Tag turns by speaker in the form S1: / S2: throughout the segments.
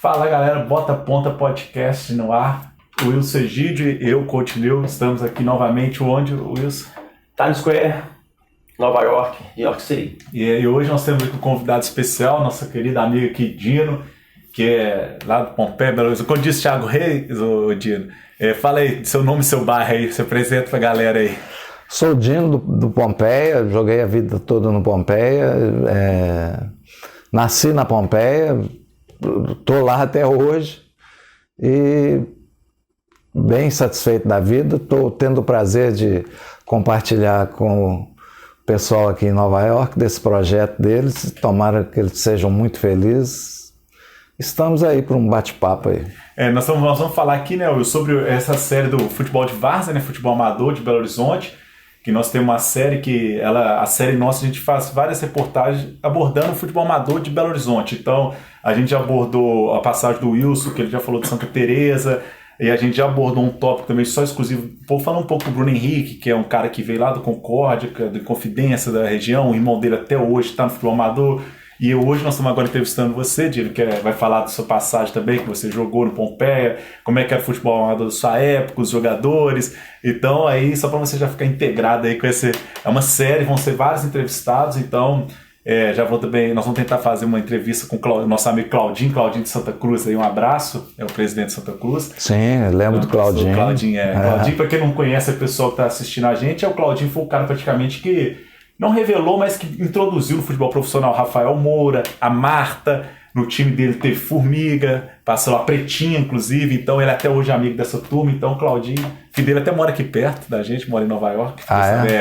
S1: Fala galera, Bota Ponta Podcast no ar. O Wilson Egídio e eu, Coach Nil, estamos aqui novamente. Onde, Wilson?
S2: Times Square, Nova York, New York City.
S1: E hoje nós temos aqui um convidado especial, nossa querida amiga aqui, Dino, que é lá do Pompeia, Belo Horizonte. Como disse Thiago Reis, ô Dino, fala aí seu nome e seu bairro aí, se apresenta pra galera aí.
S3: Sou o Dino do Pompeia, joguei a vida toda no Pompeia, nasci na Pompeia, estou lá até hoje e bem satisfeito da vida. Estou tendo o prazer de compartilhar com o pessoal aqui em Nova York desse projeto deles. Tomara que eles sejam muito felizes. Estamos aí para um bate-papo aí.
S1: Nós vamos falar aqui, né, sobre essa série do futebol de várzea, né, futebol amador de Belo Horizonte, que nós temos uma série que, a série nossa, a gente faz várias reportagens abordando o futebol amador de Belo Horizonte. Então, a gente já abordou a passagem do Wilson, que ele já falou de Santa Teresa, e a gente já abordou um tópico também só exclusivo, falando um pouco do Bruno Henrique, que é um cara que veio lá do Concórdia, de Confidência da região, o irmão dele até hoje está no futebol amador. E hoje nós estamos agora entrevistando você, Dino, que vai falar da sua passagem também, que você jogou no Pompeia, como é que era o futebol amador da sua época, os jogadores. Então, aí, só para você já ficar integrado aí com esse... É uma série, vão ser vários entrevistados, então... já vou também, nós vamos tentar fazer uma entrevista com o nosso amigo Claudinho de Santa Cruz, aí um abraço, é o presidente de Santa Cruz.
S3: Sim, eu lembro do Claudinho.
S1: Claudinho, para quem não conhece, o pessoal que está assistindo a gente, o Claudinho foi o cara praticamente que não revelou, mas que introduziu no futebol profissional o Rafael Moura, a Marta, no time dele teve Formiga, passou a Pretinha, inclusive, então ele até hoje é amigo dessa turma. Então o Claudinho, filho dele até mora aqui perto da gente, mora em Nova York,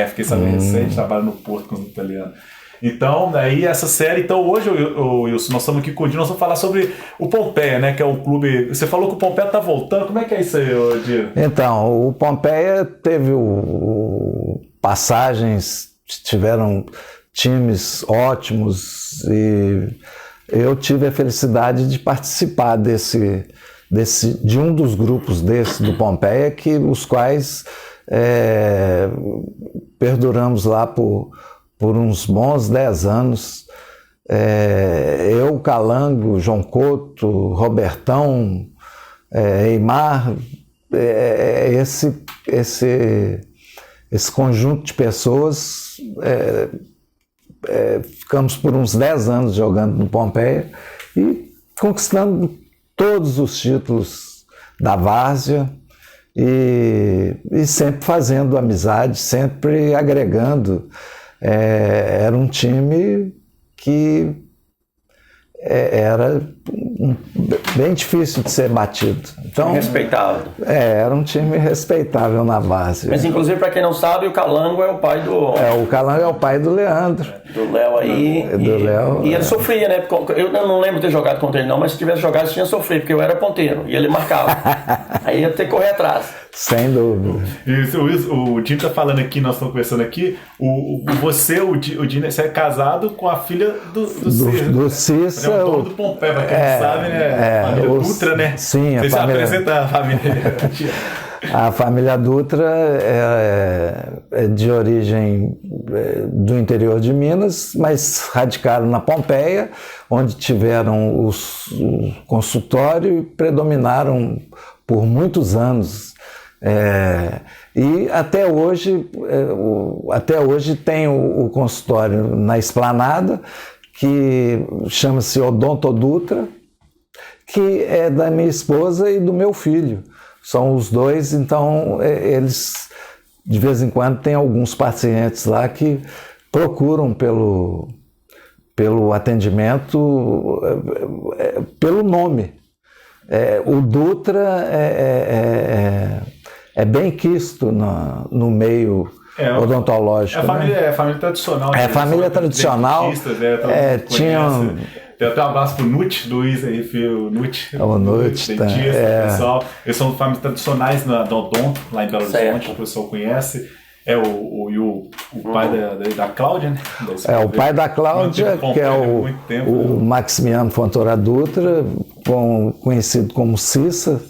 S1: fiquei sabendo recente, trabalha no Porto com os italianos. Então, daí essa série, então hoje, Wilson, nós estamos aqui com o Dino, nós vamos falar sobre o Pompeia, né, que é um clube, você falou que o Pompeia tá voltando, como é que é isso aí, Dino?
S3: Então, o Pompeia teve passagens, tiveram times ótimos e eu tive a felicidade de participar de um dos grupos do Pompeia, os quais perduramos lá por uns bons 10 anos. Eu, Calango, João Couto, Robertão, Eimar, esse conjunto de pessoas, ficamos por uns 10 anos jogando no Pompeia e conquistando todos os títulos da várzea e sempre fazendo amizade, sempre agregando. Era um time que era bem difícil de ser batido. Então,
S2: respeitável.
S3: Era um time respeitável na base.
S2: Mas, inclusive, para quem não sabe, o Calango é o pai do...
S3: o Calango é o pai do Leandro.
S2: Do Léo aí. E ele sofria, né? Eu não lembro de ter jogado contra ele, não, mas se tivesse jogado, tinha sofrido, porque eu era ponteiro e ele marcava. Aí ia ter que correr atrás.
S3: Sem dúvida.
S1: O Dino tá falando aqui, nós estamos conversando aqui, o Dino, você é casado com a filha do
S3: Cissa.
S1: É o dono do Pompeia, pra quem não sabe, né? A família Dutra, né?
S3: Sim,
S1: você apresenta a família.
S3: A família Dutra é de origem do interior de Minas, mas radicaram na Pompeia, onde tiveram o consultório e predominaram por muitos anos. E até hoje tem o consultório na Esplanada, que chama-se Odonto Dutra, que é da minha esposa e do meu filho. São os dois, então eles de vez em quando tem alguns pacientes lá que procuram pelo atendimento, pelo nome. O Dutra é bem quisto no meio odontológico.
S1: É a família tradicional.
S3: É a família tradicional.
S1: Tem até um abraço pro Nuti, Luiz aí, filho Nuti.
S3: O Nuti,
S1: pessoal. Eles são famílias tradicionais do Odonto, lá em Belo Horizonte, que o pessoal conhece. O pai da Cláudia, né?
S3: O pai da Cláudia, que é o Maximiano Fontoura Dutra, conhecido como Cissa,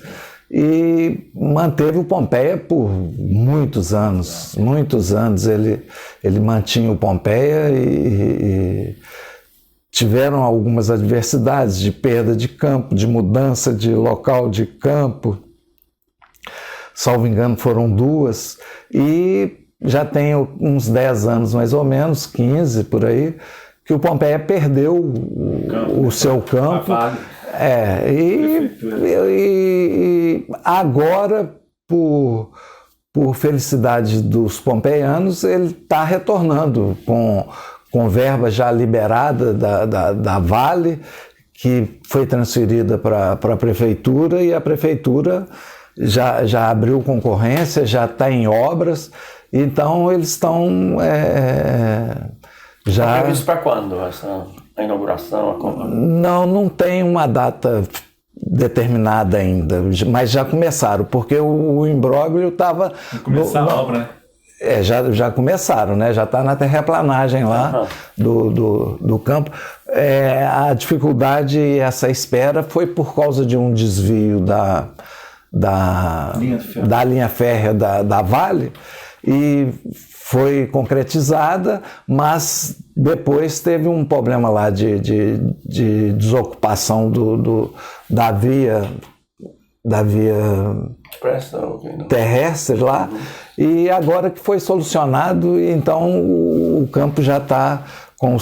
S3: e manteve o Pompeia por muitos anos. Muitos anos ele mantinha o Pompeia e tiveram algumas adversidades de perda de campo, de mudança de local de campo. Salvo engano, foram 2. E já tem uns 10 anos, mais ou menos, 15 por aí, que o Pompeia perdeu o seu campo. E agora, por felicidade dos pompeianos, ele está retornando com verba já liberada da Vale, que foi transferida para a prefeitura, e a prefeitura já abriu concorrência, já está em obras, então eles estão já...
S2: previsto para quando a inauguração?
S3: Não tem uma data determinada ainda, mas já começaram, porque o imbróglio estava...
S1: Começar a obra, né?
S3: Já começaram, né? Já está na terraplanagem lá do campo. A dificuldade e essa espera foi por causa de um desvio da linha férrea da Vale, e foi concretizada, mas depois teve um problema lá de desocupação da via terrestre lá, e agora que foi solucionado, então o campo já está com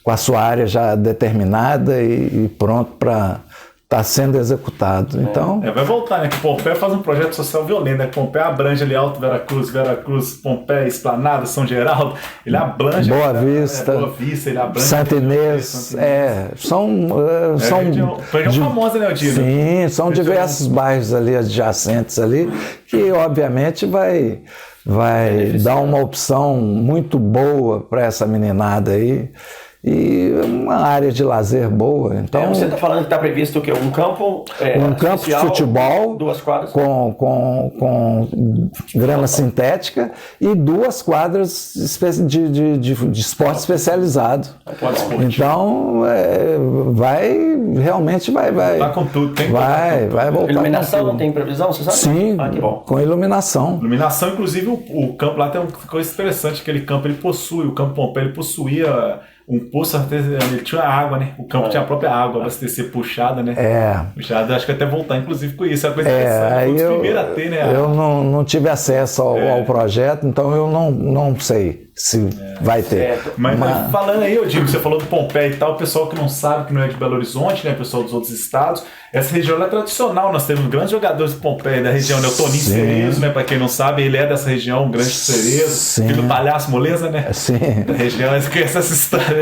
S3: a sua área já determinada e pronto para estar sendo executado. Então,
S1: vai voltar, né? Que Pompeia faz um projeto social violento, né? Pompeia abrange ali Alto Veracruz, Pompeia, Esplanada, São Geraldo, ele abrange
S3: Boa Vista,
S1: ele abrange
S3: Santa Inês, são
S1: região famosa, né, Odilo?
S3: Sim, são diversos bairros ali adjacentes ali, que obviamente vai dar uma opção muito boa para essa meninada aí, e uma área de lazer boa. Então,
S2: você está falando que está previsto o quê? Um campo
S3: de futebol,
S2: 2 quadras
S3: com grama sintética, e 2 quadras de esporte especializado. Então realmente vai
S1: voltar com tudo,
S3: vai voltar.
S2: Iluminação não tem previsão, você sabe?
S3: Sim,
S2: que bom.
S3: Com iluminação.
S1: Inclusive o campo lá tem uma coisa interessante, que aquele campo o campo Pompeia, ele possuía um poço artesiano, ele tinha água, né? O campo tinha a própria água, abastecer puxada, né? Puxada, acho que até voltar, inclusive, com isso. É uma coisa interessante. Foi os primeiros a ter, né?
S3: Eu não tive acesso ao projeto, então eu não sei se vai ter.
S1: Mas falando aí, eu digo, você falou do Pompeia e tal, o pessoal que não sabe, que não é de Belo Horizonte, né? O pessoal dos outros estados, essa região é tradicional, nós temos grandes jogadores de Pompeia da região, né? O Toninho Cerezo, né? Pra quem não sabe, ele é dessa região, um grande Cerezo, filho do Palhaço Moleza, né?
S3: Sim.
S1: Da região, eles conhecem essa história.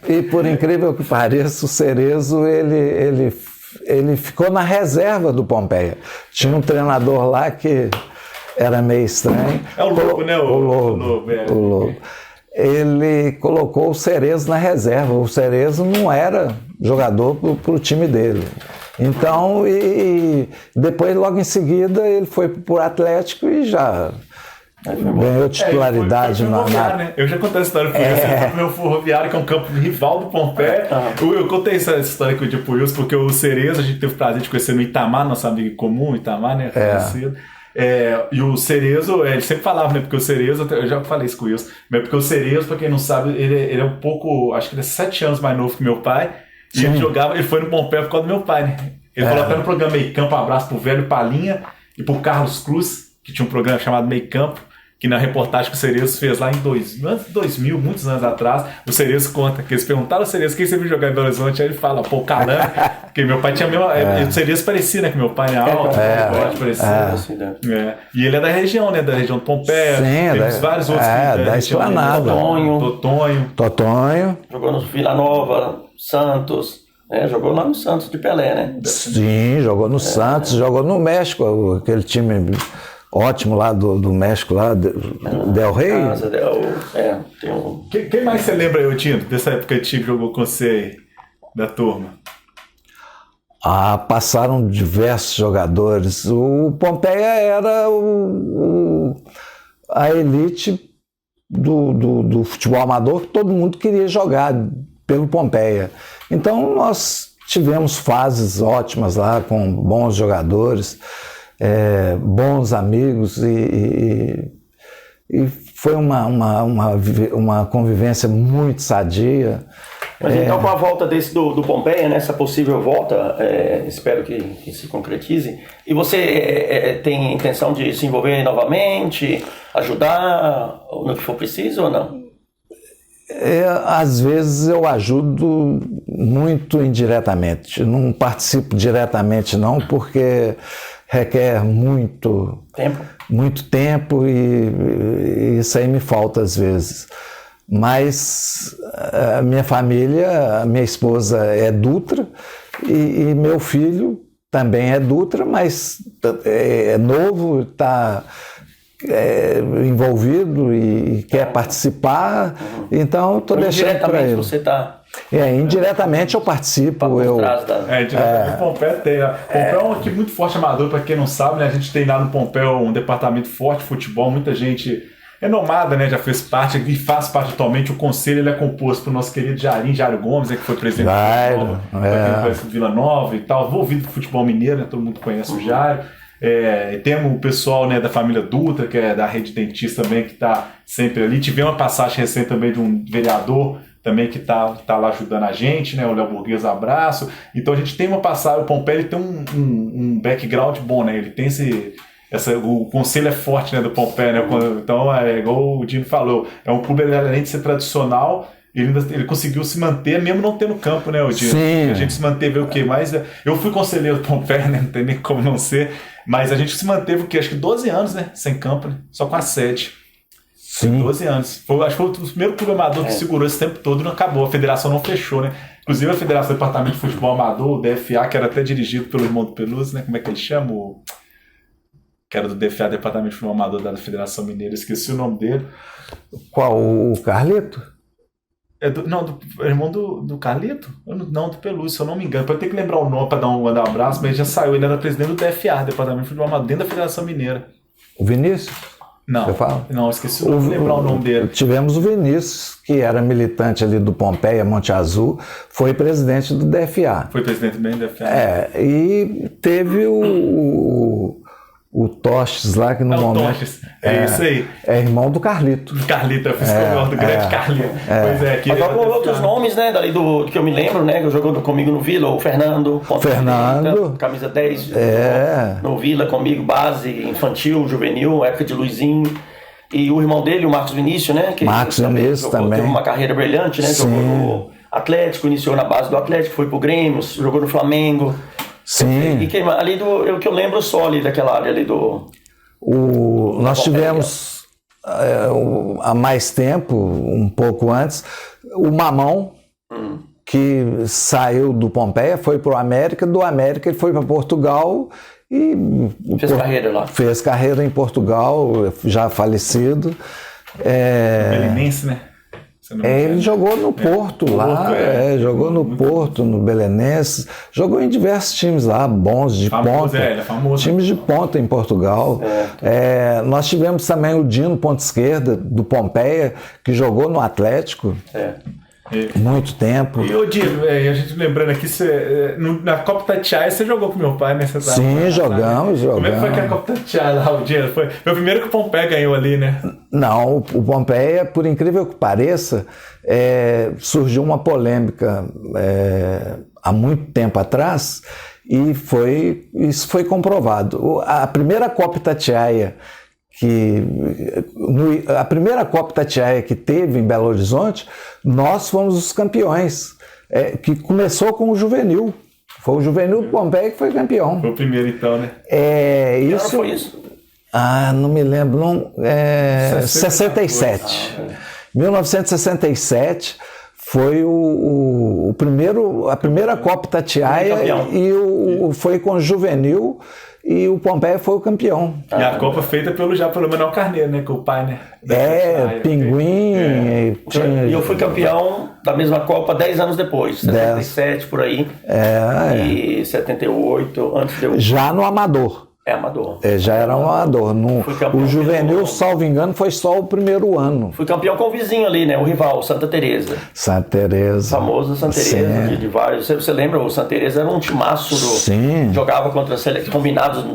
S3: E por incrível que pareça, o Cerezo, ele ficou na reserva do Pompeia. Tinha um treinador lá que era meio estranho.
S1: É o Lobo, né?
S3: O Lobo. Ele colocou o Cerezo na reserva. O Cerezo não era jogador para o time dele. Então, e depois, logo em seguida, ele foi para o Atlético e já ganhou titularidade
S1: na né? Eu já contei essa história pro Wilson, foi pro meu Ferroviário, que é um campo rival do Pompeia. Eu contei essa história com o Wilson, porque o Cerezo, a gente teve o prazer de conhecer no Itamar, nosso amigo comum, Itamar, né? Conhecido. E o Cerezo, ele sempre falava, né? Porque o Cerezo, eu já falei isso com o Wilson, mas porque o Cerezo, pra quem não sabe, ele é um pouco, acho que ele é 7 anos mais novo que meu pai. E ele foi no Pompeia por causa do meu pai, né? Ele falou até no programa Meio Campo, um abraço pro velho Palinha e pro Carlos Cruz, que tinha um programa chamado Meio Campo, que na reportagem que o Cerezo fez lá em 2000, muitos anos atrás, o Cerezo conta que eles perguntaram ao Cerezo quem você viu jogar em Belo Horizonte, aí ele fala, pô, Calame, porque meu pai tinha a mesma... O Cerezo parecia, né, que meu pai é alto, parecia. E ele é da região, né, da região de Pompeia, temos vários outros
S3: da Esplanada.
S2: Totonho. Jogou no Vila Nova, Santos... jogou lá no Santos de Pelé, né?
S3: Sim, jogou no Santos, jogou no México, aquele time ótimo lá do México, lá, Del Rey.
S2: Tem um...
S1: Quem mais você lembra, Eudino, dessa época que jogou com você aí, da turma?
S3: Passaram diversos jogadores. O Pompeia era a elite do futebol amador, que todo mundo queria jogar pelo Pompeia. Então nós tivemos fases ótimas lá, com bons jogadores, bons amigos, e foi uma convivência muito sadia.
S2: Mas então, com a volta do Pompeia, né, essa possível volta, espero que se concretize. E você tem intenção de se envolver novamente, ajudar no que for preciso ou não?
S3: Às vezes eu ajudo muito indiretamente. Não participo diretamente não, porque requer muito tempo e isso aí me falta às vezes. Mas a minha família, a minha esposa é Dutra e meu filho também é Dutra, mas é novo, está envolvido e quer participar, então estou deixando para ele.
S2: Você está...
S3: indiretamente eu participo.
S1: Diretamente o Pompeia tem. Pompeia é uma equipe muito forte amador, para quem não sabe, né? A gente tem lá no Pompeia um departamento forte de futebol, muita gente renomada, né? Já fez parte e faz parte atualmente. O conselho ele é composto pelo nosso querido Jário Gomes, que foi presidente do Vila Nova e tal, envolvido com o futebol mineiro, né? Todo mundo conhece o Jário. Temos o pessoal, né, da família Dutra, que é da rede dentista também, que está sempre ali. Tivemos uma passagem recente também de um vereador também que tá lá ajudando a gente, né, o Léo Burguês, abraço. Então a gente tem uma passagem, o Pompeia ele tem um background bom, né, ele tem o conselho é forte, né, do Pompeia, né, então igual o Dino falou, é um clube, além de ser tradicional, ele conseguiu se manter, mesmo não tendo campo, né, o Dino?
S3: Sim.
S1: A gente se manteve o quê? Mas eu fui conselheiro do Pompeia, né, não tem nem como não ser, mas a gente se manteve o quê? Acho que 12 anos, né, sem campo, né? Só com a sede.
S3: Sim.
S1: 12 anos. Acho que foi o primeiro clube amador que segurou esse tempo todo e não acabou. A federação não fechou, né? Inclusive a Federação do Departamento de Futebol Amador, o DFA, que era até dirigido pelo irmão do Peluso, né? Como é que ele chama? Que era do DFA, Departamento de Futebol Amador da Federação Mineira. Esqueci o nome dele.
S3: Qual? O Carlito?
S1: O irmão do Carlito? Não, do Peluso, se eu não me engano. Pode ter que lembrar o nome para dar um abraço, mas ele já saiu. Ele era presidente do DFA, Departamento de Futebol Amador, dentro da Federação Mineira.
S3: O Vinícius?
S1: Não, esqueci de lembrar o nome dele.
S3: Tivemos o Vinícius, que era militante ali do Pompeia, Monte Azul, foi presidente do DFA.
S1: Foi presidente também do DFA.
S3: E teve o Toches lá, que no momento...
S1: Toches, isso aí.
S3: É irmão do Carlito.
S1: Do Carlito, eu fiz do grande Carlito. Pois é, aqui.
S2: Agora, outros nomes, né, dali que eu me lembro, né, que jogou comigo no Vila, o Fernando. Camisa 10, no Vila comigo, base, infantil, juvenil, época de Luizinho. E o irmão dele, o Marcos Vinícius, né?
S3: Marcos Vinícius também.
S2: Teve uma carreira brilhante, né?
S3: Sim.
S2: Jogou no Atlético, iniciou na base do Atlético, foi pro Grêmio, jogou no Flamengo.
S3: Sim.
S2: E quem ali que eu lembro só ali daquela área ali do...
S3: Nós tivemos há mais tempo, um pouco antes, o Mamão, que saiu do Pompeia, foi para o América, do América ele foi para Portugal e...
S2: Fez carreira lá.
S3: Fez carreira em Portugal, já falecido.
S1: Belenense, né?
S3: Ele jogou no Porto lá, jogou no Porto, no Belenenses, jogou em diversos times lá, bons, de ponta.
S1: Ele é famoso.
S3: Times de ponta em Portugal. Nós tivemos também o Dino, ponta esquerda, do Pompeia, que jogou no Atlético. Muito tempo.
S1: E o Dino, a gente lembrando aqui, na Copa Tatiaia você jogou com meu pai, né?
S3: Sim, jogamos.
S1: Como é que foi que a Copa Tatiaia lá, o Dino? Foi o primeiro que o Pompeia ganhou ali, né?
S3: Não, o Pompeia, por incrível que pareça, surgiu uma polêmica há muito tempo atrás e isso foi comprovado. A primeira Copa Tatiaia a primeira Copa Tatiaia que teve em Belo Horizonte, nós fomos os campeões, que começou com o juvenil. Foi o juvenil do Pompeia que foi campeão.
S1: Foi o primeiro então, né?
S2: Que ano foi isso?
S3: Não me lembro, não. 67. 1967 foi a primeira Copa Tatiaia e foi com o juvenil. E o Pompeia foi o campeão.
S1: E a Copa feita pelo Manuel Carneiro, né? Com o pai, né?
S3: Pinguim.
S2: E eu fui campeão da mesma Copa 10 anos depois, 77 por aí. E 78, antes de eu...
S3: Já no amador.
S2: Amador.
S3: Já era um amador. O juvenil, salvo engano, foi só o primeiro ano.
S2: Fui campeão com o vizinho ali, né? O rival, Santa Teresa.
S3: Santa Teresa.
S2: Famoso Santa Teresa, de vários. Você lembra? O Santa Teresa era um timaço.
S3: Sim.
S2: Jogava contra combinados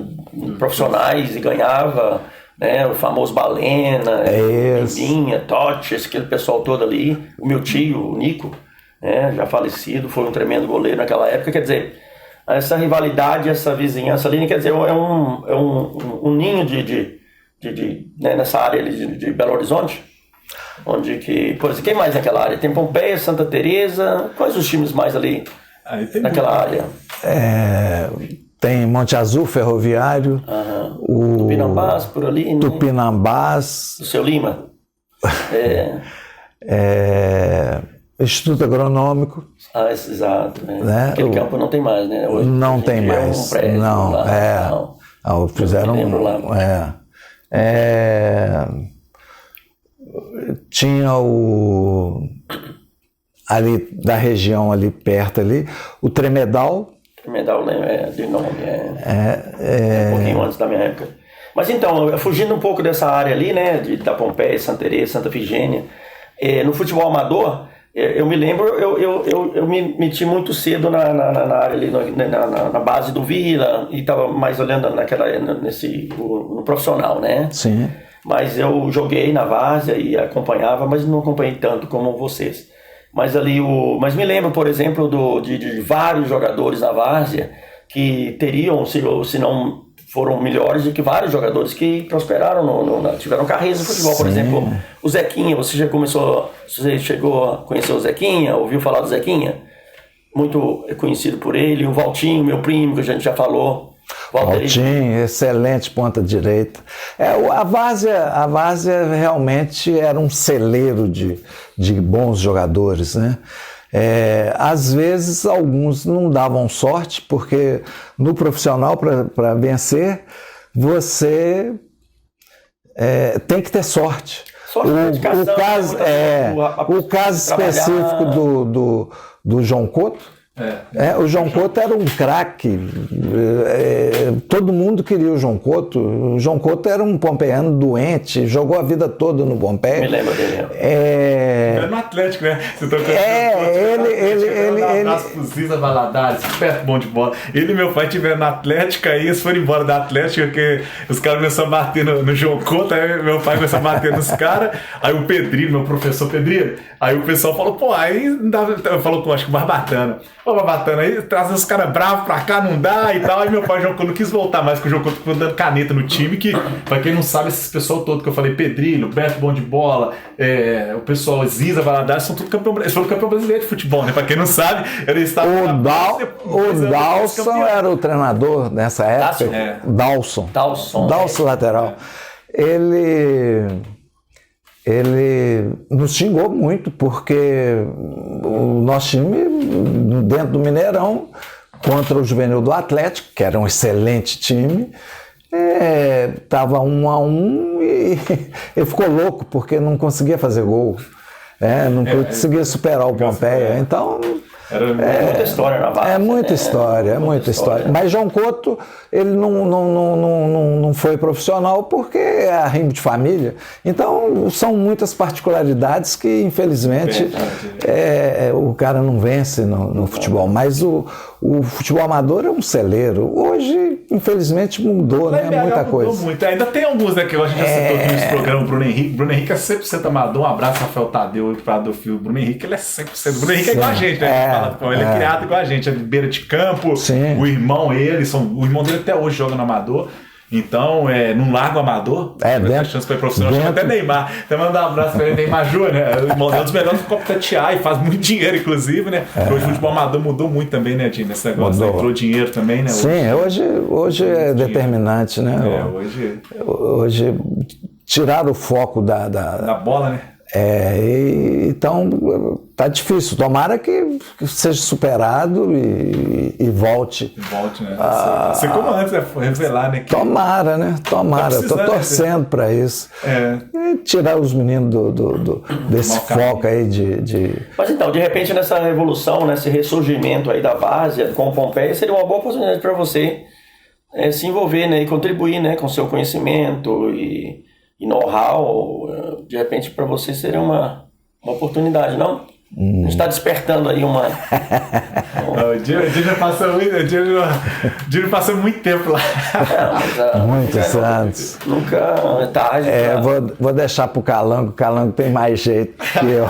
S2: profissionais e ganhava. Né? O famoso Balena, Bimbinha, Toches, aquele pessoal todo ali. O meu tio, o Nico. né, já falecido, foi um tremendo goleiro naquela época. Quer dizer, essa rivalidade, essa vizinhança ali, quer dizer, é um ninho né, nessa área ali de Belo Horizonte, onde que, por exemplo, quem mais naquela área? Tem Pompeia, Santa Teresa, quais os times mais ali naquela área?
S3: Tem Monte Azul, Ferroviário, o
S2: Tupinambás, por ali, né?
S3: Tupinambás,
S2: o Seu Lima,
S3: Instituto Agronômico.
S2: Exato.
S3: Né?
S2: Aquele campo não tem mais, né? Hoje,
S3: não tem mais.
S2: Um prédio
S3: não,
S2: lá,
S3: não. Fizeram tinha ali da região ali perto ali, o Tremedal.
S2: Tremedal, né? De nome. Um pouquinho antes da minha época. Mas então, fugindo um pouco dessa área ali, né? Da Pompeia, Santa Teresa, Santa Efigênia, no futebol amador, eu me lembro, eu me meti muito cedo na área ali, na base do Vila, e estava mais olhando no profissional, né?
S3: Sim.
S2: Mas eu joguei na várzea e acompanhava, mas não acompanhei tanto como vocês. Mas me lembro, por exemplo, de vários jogadores na várzea que teriam, se não foram melhores do que vários jogadores que prosperaram, tiveram carreiras no futebol.
S3: Sim.
S2: Por exemplo, o Zequinha, você chegou a conhecer o Zequinha, ouviu falar do Zequinha? Muito conhecido por ele. O Valtinho, meu primo, que a gente já falou.
S3: Valtinho, excelente ponta direita. A Várzea realmente era um celeiro de bons jogadores, né? Às vezes alguns não davam sorte, porque no profissional, para vencer, você tem que ter sorte. O caso específico do João Couto. O João Couto era um craque, todo mundo queria o João Couto. O João Couto era um pompeiano doente, jogou a vida toda no Pompeia.
S2: Me lembro dele.
S1: Era no Atlético, né? Você tocou
S3: ele
S1: um abraço pro Ziza Valadares, perto bom de bola. Ele e meu pai estiveram no Atlético, aí eles foram embora da Atlético, porque os caras começaram a bater no João Couto, aí meu pai começou a bater nos caras, aí o Pedrinho, meu professor Pedrinho, aí o pessoal falou, pô, aí não dava, falou com, acho que o Barbatana. Ô, Barbatana, aí traz os caras bravos pra cá, não dá e tal. Aí meu pai, João Couto, não quis voltar mais, porque o João Couto ficou dando caneta no time, que, pra quem não sabe, esses pessoal todo que eu falei, Pedrinho, Beto Bom de Bola, o pessoal Ziza, Valadares, são tudo campeão, eles foram campeão brasileiro de futebol, né? Pra quem não sabe, eles estavam...
S3: O Dalson era o treinador nessa época. Dalson lateral. Ele nos xingou muito, porque o nosso time, dentro do Mineirão, contra o Juvenil do Atlético, que era um excelente time, estava 1-1 e ele ficou louco, porque não conseguia fazer gol. Não conseguia superar o Pompeia. Então...
S2: muita história na base.
S3: Muita história. Mas João Couto, ele não foi profissional porque é arrimo de família. Então, são muitas particularidades que, infelizmente, o cara não vence no futebol. Mas o futebol amador é um celeiro. Hoje, infelizmente, mudou, né? Muita coisa.
S1: Mudou muito. Ainda tem alguns, né, que a gente já citou aqui nesse programa, o Bruno Henrique. Bruno Henrique é 100% amador. Um abraço, Rafael Tadeu, do filme. Bruno Henrique, ele é 100%. Bruno Henrique é igual a gente, né? Ele é criado igual a gente, é de beira de campo.
S3: Sim.
S1: O irmão dele até hoje joga no amador. Então, não larga o amador. Tem chance para ir profissional. Acho que até Neymar. Até mandar um abraço para ele, Neymar Júnior, né? O irmão dele é um dos melhores do Copa Tatiá e faz muito dinheiro, inclusive, né? Hoje o futebol amador mudou muito também, né, Dino? Esse negócio entrou dinheiro também, né?
S3: Sim, hoje é determinante, né? Hoje tiraram o foco da
S1: bola, né?
S3: Então tá difícil. Tomara que seja superado e volte.
S1: Volte, né? Você como antes, revelar, né?
S3: Tomara, né? Tomara. Eu tô torcendo para isso. E tirar os meninos desse foco aí de...
S2: Mas então, de repente, nessa revolução, nesse ressurgimento aí da Várzea com o Pompeia, seria uma boa oportunidade para você se envolver, né? E contribuir, né? Com seu conhecimento e know-how. De repente, para você seria uma oportunidade, não? A gente está despertando aí uma...
S1: O Júnior passou muito tempo lá.
S3: Muitos anos.
S2: Nunca é tarde.
S3: Vou deixar pro Calango. O Calango tem mais jeito que eu.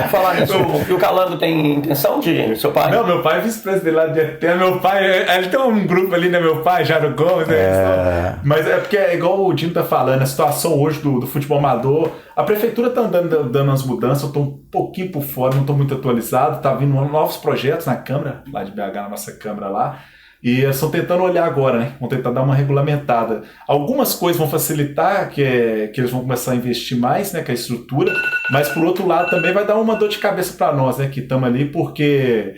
S2: Falar nisso, o Calango tem intenção de seu pai?
S1: Não, meu pai é vice-presidente lá de ET. Meu pai, ele tem um grupo ali, né? Meu pai, Jairo Gomes, né? Mas é porque, igual o Dino tá falando, a situação hoje do futebol amador, a prefeitura tá dando umas mudanças, eu tô um pouquinho por fora, não tô muito atualizado, tá vindo novos projetos na Câmara, lá de BH, na nossa Câmara lá, e eles estão tentando olhar agora, né? Vão tentar dar uma regulamentada. Algumas coisas vão facilitar, que eles vão começar a investir mais, né? Que é a estrutura, mas por outro lado também vai dar uma dor de cabeça para nós, né? Que estamos ali, porque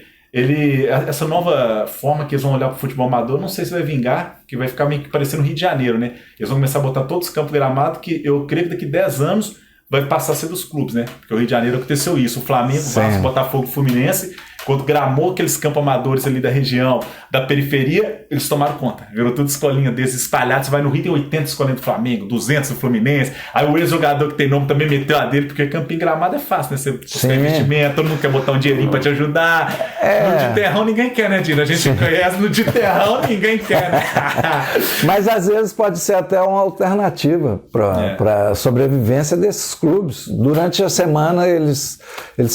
S1: essa nova forma que eles vão olhar para o futebol amador, não sei se vai vingar, que vai ficar meio que parecendo Rio de Janeiro, né? Eles vão começar a botar todos os campos gramados, que eu creio que daqui a 10 anos vai passar a ser dos clubes, né? Porque o Rio de Janeiro aconteceu isso. O Flamengo, o Vasco, Botafogo, Fluminense, quando gramou aqueles campos amadores ali da região, da periferia, eles tomaram conta. Virou tudo escolinha desses espalhados. Você vai no Rio, tem 80 escolinhas do Flamengo, 200 do Fluminense. Aí o ex-jogador que tem nome também meteu a dele, porque campinho gramado é fácil, né? Você tem investimento, todo mundo quer botar um dinheirinho pra te ajudar. No de terrão ninguém quer, né, Dino? A gente conhece, no de terrão ninguém quer, né?
S3: Mas às vezes pode ser até uma alternativa para a sobrevivência desses clubes. Durante a semana eles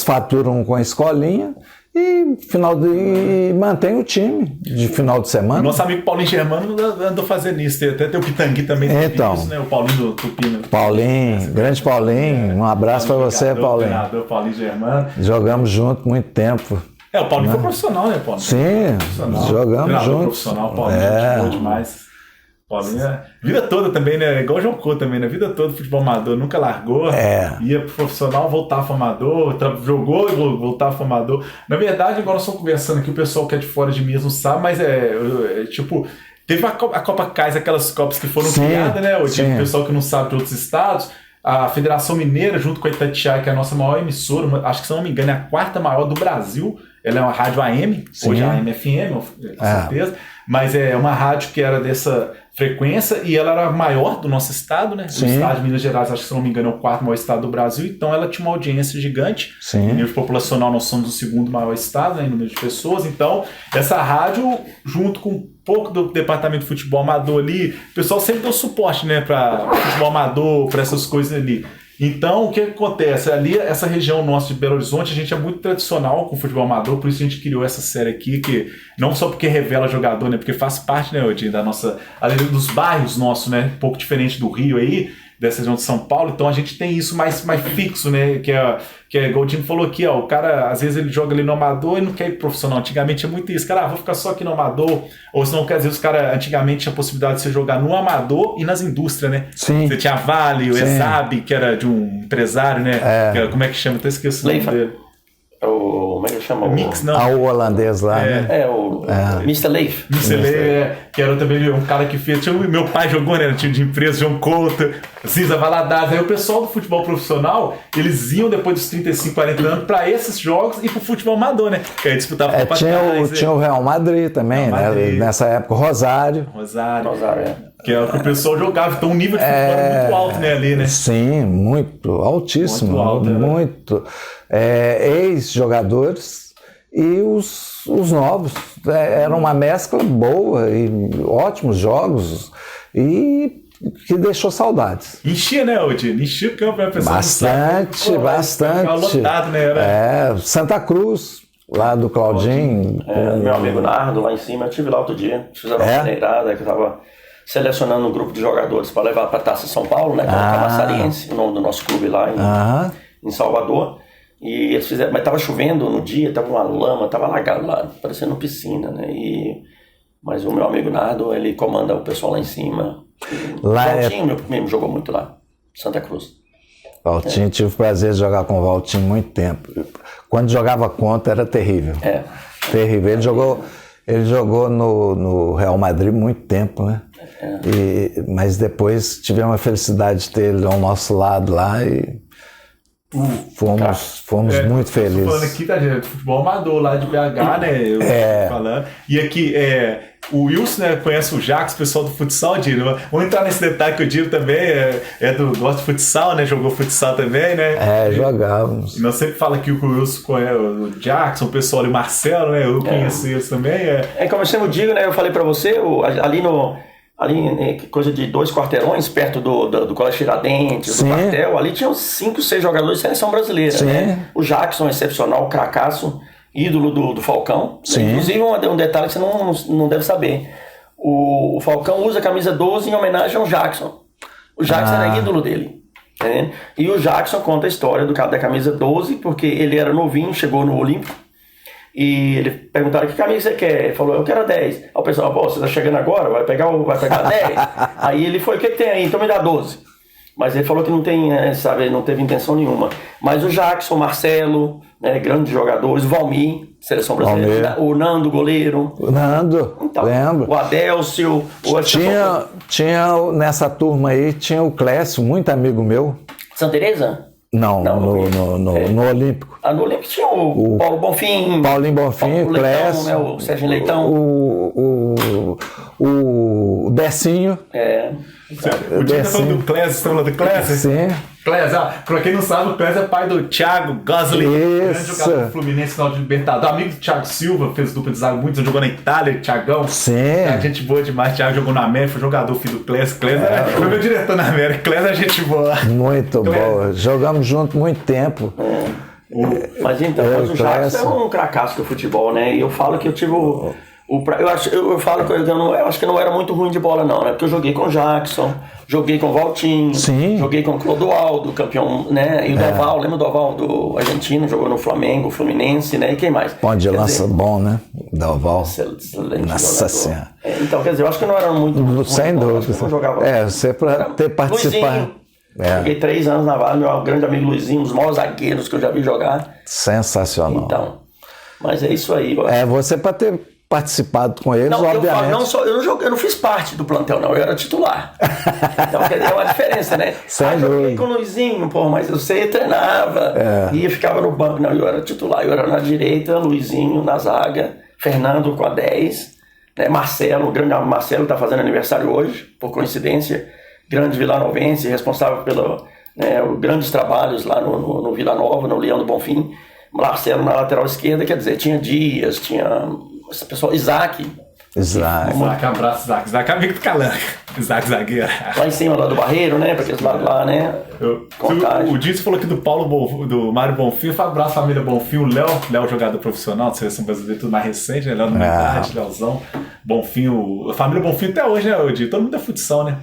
S3: faturam com a escolinha e mantém o time de final de semana.
S1: O nosso amigo Paulinho Germano andou fazendo isso. Até tem o Pitangui também.
S3: Então,
S1: isso, né? O Paulinho do Tupino.
S3: Paulinho, grande Paulinho. Um abraço para você, Paulinho.
S1: O Paulinho Germano.
S3: Jogamos junto muito tempo.
S1: O Paulinho foi profissional, né, Paulinho?
S3: Sim, jogamos juntos.
S1: Profissional, o Paulinho jogou demais. Paulinho, vida toda também, né? Igual o João Couto também, né? Vida toda futebol amador, nunca largou. Ia pro profissional, voltava pro amador, jogou e voltava pro amador. Na verdade, agora nós estamos conversando aqui, o pessoal que é de fora de Minas não sabe, mas tipo... Teve a Copa Cais, aquelas Copas que foram criadas, né? O pessoal que não sabe de outros estados. A Federação Mineira, junto com a Itatiaia, que é a nossa maior emissora, acho que se não me engano é a 4ª maior do Brasil. Ela é uma rádio AM, hoje é a AM/FM, com certeza. Mas é uma rádio que era dessa frequência e ela era a maior do nosso estado, né? O estado de Minas Gerais, acho que se não me engano, é o 4º maior estado do Brasil. Então ela tinha uma audiência gigante. Em nível populacional, nós somos o 2º maior estado, né, em número de pessoas. Então, essa rádio, junto com um pouco do departamento de futebol amador ali, o pessoal sempre deu suporte, né, para futebol amador, para essas coisas ali. Então, o que acontece? Ali, essa região nossa de Belo Horizonte, a gente é muito tradicional com o futebol amador, por isso a gente criou essa série aqui, que não só porque revela jogador, né? Porque faz parte, né, Odin, da nossa... além dos bairros nossos, né? Um pouco diferente do Rio aí, dessa região de São Paulo, então a gente tem isso mais fixo, né? Que é igual o Dino falou aqui, ó, o cara, às vezes ele joga ali no amador e não quer ir profissional. Antigamente é muito isso, cara, vou ficar só aqui no amador, ou senão, às vezes os caras, antigamente tinha a possibilidade de você jogar no amador e nas indústrias, né? Você tinha a Vale, o Exab, que era de um empresário, né? Como é que chama? Até esqueci o nome dele.
S2: Como é que chama?
S1: Mix, não.
S3: O holandês lá, né?
S2: O Mr. Leif.
S1: Mr. Leif, que era também um cara que fez... Meu pai jogou, né? No time de empresa, João Couto, Ziza Valadares. Aí o pessoal do futebol profissional, eles iam depois dos 35, 40 anos pra esses jogos e pro futebol amador, né? Que aí disputava Copa Cais.
S3: Tinha o Real Madrid também, né? Nessa época, Rosário.
S1: Que é o que o pessoal jogava. Então o nível de futebol era muito alto, né? Ali, né?
S3: Sim, muito. Altíssimo. Muito. Ex-jogadores e os novos. Era uma mescla boa e ótimos jogos e que deixou saudades.
S1: Enchia, né, Odin? Enchia o campo, né, pessoal?
S3: Bastante.
S1: Ficava lotado, né?
S3: Santa Cruz, lá do Claudinho.
S2: Meu amigo Nardo, lá em cima. Eu estive lá outro dia. Fizeram uma peneirada que eu estava selecionando um grupo de jogadores para levar para a Taça São Paulo, né? Que é o Camaçariense, o nome do nosso clube lá em Salvador. E eles fizeram, mas estava chovendo no dia, estava uma lama, estava alagado lá, parecendo uma né? Mas o meu amigo Nardo, ele comanda o pessoal lá em cima. O Valtinho mesmo jogou muito lá, Santa Cruz.
S3: Valtinho, tive o prazer de jogar com o Valtinho muito tempo. Quando jogava contra era terrível. Terrível. Ele jogou no Real Madrid muito tempo, né? Mas depois tivemos a felicidade de ter ele ao nosso lado lá e Fomos muito felizes.
S1: Falando aqui, tá, gente, futebol amador lá de BH, né? Eu falando. E aqui, o Wilson, né, conhece o Jacques, o pessoal do futsal, Dino. Vamos entrar nesse detalhe que o Dino também gosta de futsal, né? Jogou futsal também, né?
S3: Jogávamos.
S1: E nós sempre fala aqui que o Wilson conhece o Jackson, o pessoal e o Marcelo, né? Eu conheço eles também.
S2: Como eu sempre digo, né? Eu falei pra você, ali coisa de 2 quarteirões, perto do Colégio Tiradentes, do quartel, ali tinham 5, 6 jogadores de seleção brasileira, né? O Jackson, excepcional, cracaço, ídolo do Falcão. Inclusive, um detalhe que você não deve saber. O Falcão usa a camisa 12 em homenagem ao Jackson. O Jackson era ídolo dele. Né? E o Jackson conta a história da camisa 12, porque ele era novinho, chegou no Olímpico, e ele perguntaram: que camisa você quer? Ele falou: eu quero a 10. Aí o pessoal: pô, você tá chegando agora? Vai pegar a 10? Aí ele foi: o que tem aí? Então me dá 12. Mas ele falou que não tem, não teve intenção nenhuma. Mas o Jackson, o Marcelo, né, grandes jogadores, o Valmir, seleção brasileira, o Nando, goleiro.
S3: O Nando, então, lembro.
S2: O Adélcio.
S3: Tinha nessa turma aí, tinha o Clécio, muito amigo meu.
S2: Santa Teresa?
S3: Não, no Olímpico.
S2: No Olímpico tinha o Paulo Bonfim.
S3: Paulinho Bonfim, o Clécio.
S2: Né, o Sérgio Leitão.
S3: O Decinho.
S1: O Dino tá falando do Clécio, você tá falando do Clécio?
S3: Sim.
S1: Clécio, pra quem não sabe, o Clécio é pai do Thiago Gosling, grande jogador do Fluminense, final de Libertadores, amigo do Thiago Silva, fez dupla de zaga muito, jogou na Itália, Thiagão.
S3: Sim.
S1: Gente boa demais, Thiago jogou na América, foi jogador, filho do Clécio. Clécio foi meu diretor na América, Clécio é gente boa.
S3: Muito boa, jogamos junto muito tempo.
S2: Mas o Jackson é um cracaço do futebol, né? E eu falo que eu tive eu falo que eu acho que não era muito ruim de bola, não, né? Porque eu joguei com o Jackson, joguei com o Valtinho, joguei com o Clodoaldo, campeão, né? E o Doval, lembra o Doval do argentino, jogou no Flamengo, Fluminense, né? E quem mais?
S3: Ponto de lança bom, né? Doval.
S2: Nossa Senhora. Então, quer dizer, eu acho que não era muito.
S3: Sem dúvida. Você para ter participado.
S2: Joguei 3 anos na Vale, meu grande amigo Luizinho, um dos maiores zagueiros que eu já vi jogar.
S3: Sensacional.
S2: Então, mas é isso aí.
S3: Você para ter participado com eles, obviamente.
S2: Eu não fiz parte do plantel, não. Eu era titular. Então, quer dizer, é uma diferença, né? Joguei com o Luizinho, mas você treinava e ficava no banco. Não, eu era titular. Eu era na direita, Luizinho na zaga, Fernando com a 10, né? Marcelo, o grande Marcelo está fazendo aniversário hoje, por coincidência, grande vilanovense, responsável pelos grandes trabalhos lá no Vila Nova, no Leão do Bonfim. Marcelo na lateral esquerda, quer dizer, tinha Dias, tinha esse pessoal, Isaac,
S1: abraço, Isaac. Isaac é amigo do Calanca. Isaac zagueiro.
S2: Lá em cima, lá do Barreiro, né? Pra aqueles lados lá, né?
S1: O Dito falou aqui do Mário Bonfim. Um abraço, família Bonfim. O Léo, jogador profissional de seleção brasileira, tudo mais recente, né? Léo no Metade, Léozão. Bonfim, a família Bonfim até hoje, né, Dito? Todo mundo é futsal, né?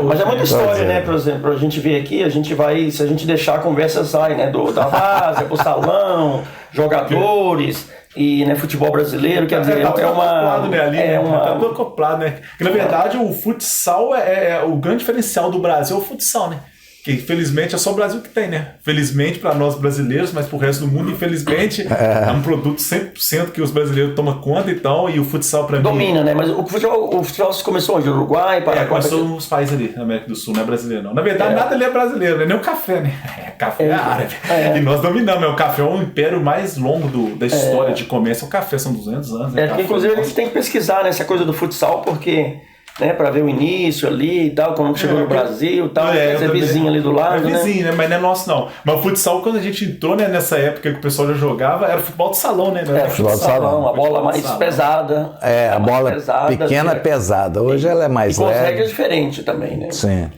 S2: Mas é muita história, né? Por exemplo, a gente ver aqui, a gente vai, se a gente deixar a conversa sai, né? Da várzea, pro salão, jogadores e, né, futebol brasileiro, quer dizer,
S1: tá tudo acoplado, né? Porque, na verdade, o futsal é o grande diferencial do Brasil, é o futsal, né? Que infelizmente é só o Brasil que tem, né? Felizmente para nós brasileiros, mas pro resto do mundo, infelizmente, é um produto 100% que os brasileiros tomam conta, então, e o futsal para mim...
S2: Domina, né? Mas o futsal começou onde? Uruguai, Paraguai?
S1: Começou nos países ali, na América do Sul, não é brasileiro, não. Na verdade, nada ali é brasileiro, né? Nem o café, né? Café é árabe. E nós dominamos, O café é o império mais longo da história de comércio. O café são 200 anos, né?
S2: Porque, inclusive, a gente tem que pesquisar, né, essa coisa do futsal, porque... né, para ver o início ali e tal, como chegou no Brasil e tal, vizinho ali do lado,
S1: vizinho, né? Mas não é nosso, não. Mas o futsal, quando a gente entrou, né, nessa época que o pessoal já jogava, era futebol de salão, né?
S2: Era futebol de salão, a bola mais pesada.
S3: A bola pequena pesada. Hoje ela é mais leve.
S2: Com as regras diferentes também, né?
S3: Sim.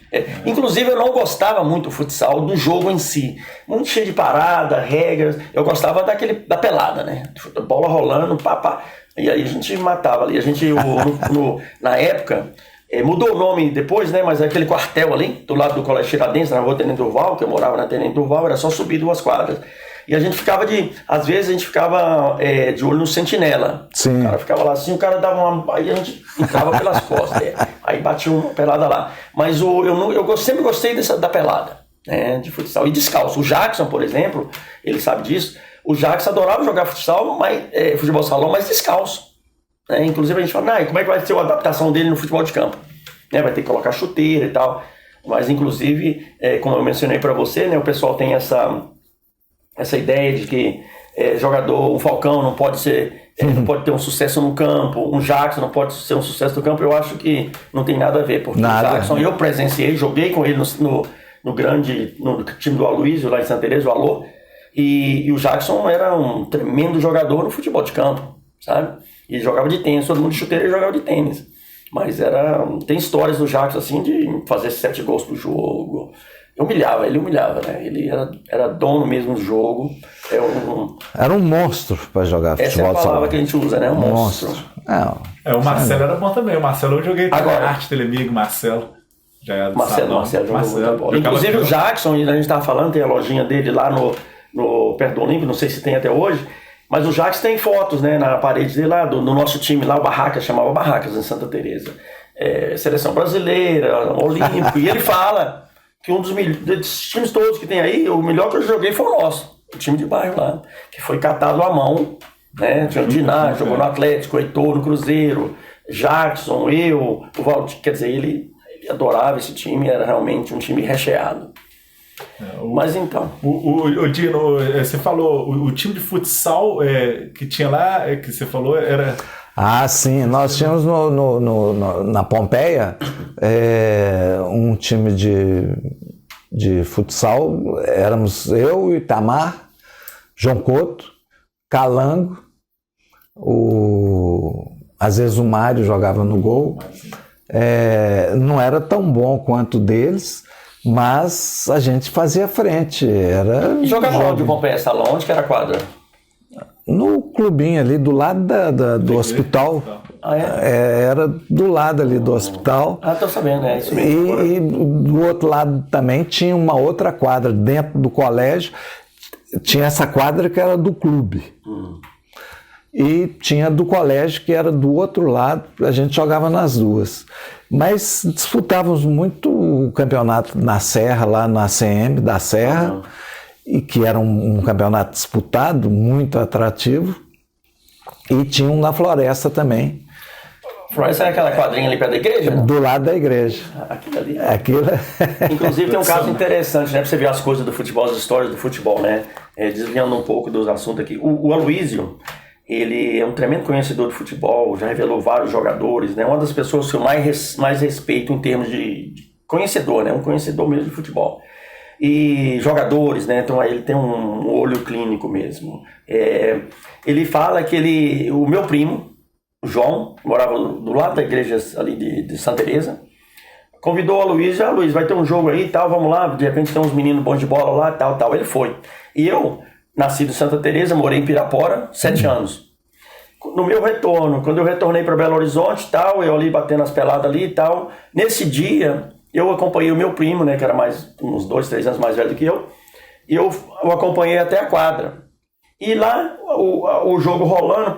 S2: Inclusive, eu não gostava muito do futsal, do jogo em si. Muito cheio de parada, regras. Eu gostava da pelada, né? Bola rolando, pá. E aí a gente matava ali. A gente, na época, mudou o nome depois, né? Mas aquele quartel ali, do lado do Colégio Tiradentes, na rua Tenente Durval, que eu morava na Tenente Durval, era só subir 2 quadras. E a gente ficava às vezes a gente ficava de olho no sentinela.
S3: Sim.
S2: O cara ficava lá assim, o cara dava uma... Aí a gente entrava pelas costas. Aí batia uma pelada lá. Mas eu sempre gostei da pelada, né? De futsal. E descalço. O Jackson, por exemplo, ele sabe disso. O Jackson adorava jogar futsal, futebol salão, mas descalço. Né? Inclusive a gente fala, como é que vai ser a adaptação dele no futebol de campo? Né? Vai ter que colocar chuteira e tal. Mas inclusive, como eu mencionei para você, né, o pessoal tem essa essa ideia de que jogador, um Falcão não pode não pode ter um sucesso no campo, um Jackson não pode ser um sucesso no campo, eu acho que não tem nada a ver, porque o Jackson, eu presenciei, joguei com ele no time do Aloysio, lá em Santa Teresa, o Alô, e o Jackson era um tremendo jogador no futebol de campo, sabe? E jogava de tênis, todo mundo de chuteira e jogava de tênis. Mas tem histórias do Jackson assim de fazer 7 gols por jogo. Ele humilhava, né? Ele era dono mesmo do jogo.
S3: Era um monstro para jogar futebol.
S2: Essa é a palavra que a gente usa, né? Um monstro.
S1: O Marcelo era bom também. O Marcelo eu joguei agora arte telemigo, Marcelo. Já era do
S2: Marcelo jogou muita bola. Inclusive o Jackson, a gente estava falando, tem a lojinha dele lá perto do Olímpico, não sei se tem até hoje. Mas o Jackson tem fotos, né, na parede dele lá, do nosso time lá, o Barracas, chamava Barracas, em Santa Teresa. Seleção brasileira, Olímpico. E ele fala que um dos times todos que tem aí, o melhor que eu joguei foi o nosso, o time de bairro lá, que foi catado à mão, né? Tinha o Diná, jogou no Atlético, o Heitor no Cruzeiro, Jackson, o Valdir, quer dizer, ele adorava esse time, era realmente um time recheado. Mas então.
S1: O Dino, você falou, o time de futsal que tinha lá, que você falou, era.
S3: Sim, nós tínhamos na Pompeia um time de futsal, éramos eu, Itamar, João Couto, Calango, às vezes o Mário jogava no gol, não era tão bom quanto o deles, mas a gente fazia frente.
S2: E jogava onde o Pompeia Salão? Onde que era a quadra?
S3: No clubinho ali, do lado do hospital. Era do lado ali do hospital.
S2: Tô sabendo, isso mesmo.
S3: E do outro lado também tinha uma outra quadra, dentro do colégio. Tinha essa quadra que era do clube. E tinha do colégio que era do outro lado, a gente jogava nas duas. Mas disputávamos muito o campeonato na Serra, lá na ACM da Serra, e que era um campeonato disputado, muito atrativo. E tinha um na Floresta também.
S2: Floresta é aquela quadrinha ali perto da igreja? Né?
S3: Do lado da igreja.
S2: Aquilo ali.
S3: Inclusive
S2: tem um caso interessante, né? Pra você ver as coisas do futebol, as histórias do futebol, né? Desviando um pouco dos assuntos aqui. O Aloysio, ele é um tremendo conhecedor de futebol, já revelou vários jogadores, né? Uma das pessoas que eu mais respeito em termos de conhecedor, né? Um conhecedor mesmo de futebol. E jogadores, né? Então ele tem um olho clínico mesmo. Ele fala que o meu primo, o João, morava do lado da igreja ali de Santa Teresa, convidou o Aloysio, Luiz, vai ter um jogo aí e tal, vamos lá, de repente tem uns meninos bons de bola lá, tal. Ele foi. E eu, nascido em Santa Teresa, morei em Pirapora, 7 anos. No meu retorno, quando eu retornei para Belo Horizonte e tal, eu ali batendo as peladas ali e tal, nesse dia eu acompanhei o meu primo, né, que era uns 2, 3 anos mais velho do que eu, e eu o acompanhei até a quadra. E lá, o jogo rolando,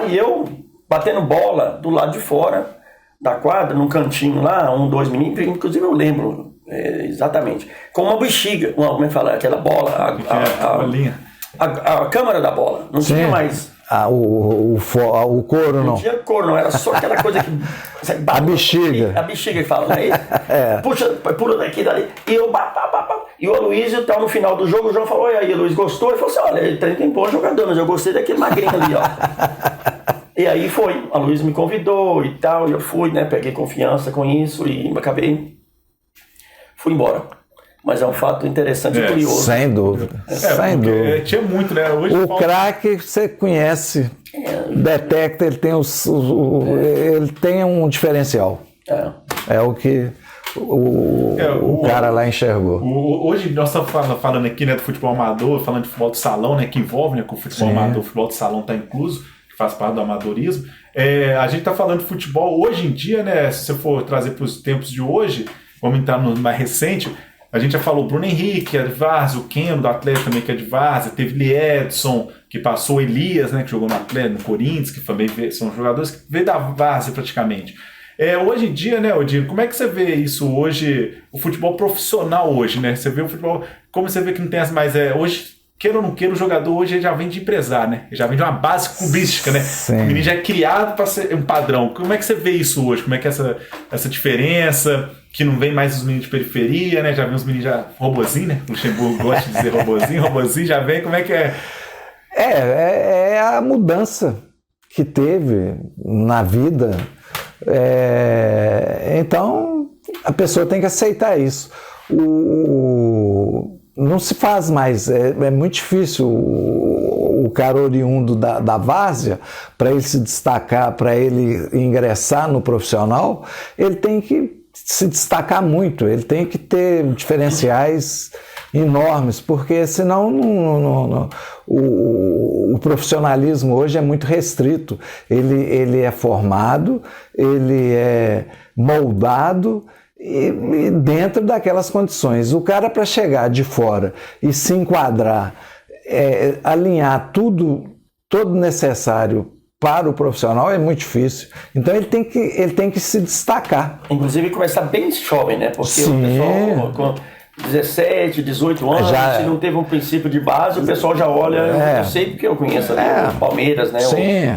S2: e eu batendo bola do lado de fora da quadra, num cantinho lá, 2 meninos, inclusive eu lembro exatamente, com uma bexiga, como é que fala, aquela bola, a câmara da bola, não tinha mais...
S3: o couro não.
S2: Não tinha couro, não, era só aquela coisa que...
S3: a bexiga.
S2: A bexiga que fala, não é isso? Puxa, pula daqui, dali, e eu... E o Aloysio, no final do jogo, o João falou, e aí, Luiz, gostou? Ele falou assim, olha, ele tem bom jogador, mas eu gostei daquele magrinho ali, ó. E aí foi, a Luiz me convidou e tal, e eu fui, né, peguei confiança com isso e fui embora. Mas é um fato interessante e curioso.
S3: Sem dúvida, sem dúvida.
S1: Tinha muito, né? Hoje
S3: o craque você conhece, detecta, ele tem um diferencial. É o que o cara lá enxergou.
S1: Hoje nós estamos falando aqui, né, do futebol amador, falando de futebol de salão, né, que envolve, né, com o futebol amador, o futebol de salão está incluso, faz parte do amadorismo. A gente está falando de futebol hoje em dia, né? Se você for trazer para os tempos de hoje, vamos entrar no mais recente. A gente já falou Bruno Henrique, que é de Várzea, o Keno do Atlético também, que é de Várzea, teve Liedson, que passou, Elias, né, que jogou no Atlético, no Corinthians, que também são jogadores que veio da Várzea praticamente. Hoje em dia, né, Odino, como é que você vê isso hoje, o futebol profissional hoje, né? Você vê o futebol, como você vê que não tem mais... hoje queira ou não queira, o jogador hoje já vem de empresário, né? Já vem de uma base clubística, né?
S3: Sim.
S1: O menino já é criado para ser um padrão. Como é que você vê isso hoje? Como é que é essa diferença? Que não vem mais os meninos de periferia, né? Já vem os meninos já robozinho, né? O Luxemburgo gosta de dizer robozinho já vem. Como é que é?
S3: É a mudança que teve na vida. Então, a pessoa tem que aceitar isso. Não se faz mais, é muito difícil o cara oriundo da várzea, para ele se destacar, para ele ingressar no profissional, ele tem que se destacar muito, ele tem que ter diferenciais enormes, porque senão o profissionalismo hoje é muito restrito. Ele é formado, ele é moldado e dentro daquelas condições. O cara, para chegar de fora e se enquadrar, alinhar todo necessário para o profissional é muito difícil. Então ele tem que se destacar.
S2: Inclusive começar bem jovem, né? Porque
S3: Sim.
S2: O pessoal com 17, 18 anos, se não teve um princípio de base, o pessoal já olha, eu sei porque eu conheço ali o Palmeiras, né?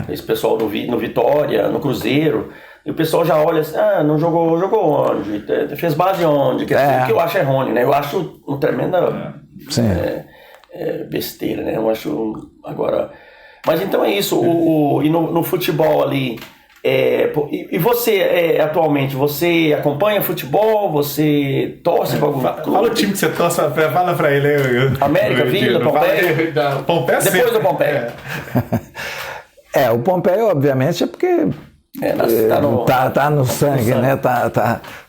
S2: Esse pessoal no Vitória, no Cruzeiro. E o pessoal já olha assim, não jogou onde? Fez base onde? Que eu acho errôneo, né? Eu acho uma tremenda besteira, né? Eu acho agora... Mas então é isso, e no futebol ali, e você atualmente, você acompanha futebol, você torce para algum clube?
S1: Fala o time que você torce, fala pra ele aí.
S2: América, Vila, Pompeia? Depois do Pompeia.
S3: O Pompeia, obviamente, é porque tá no sangue, né?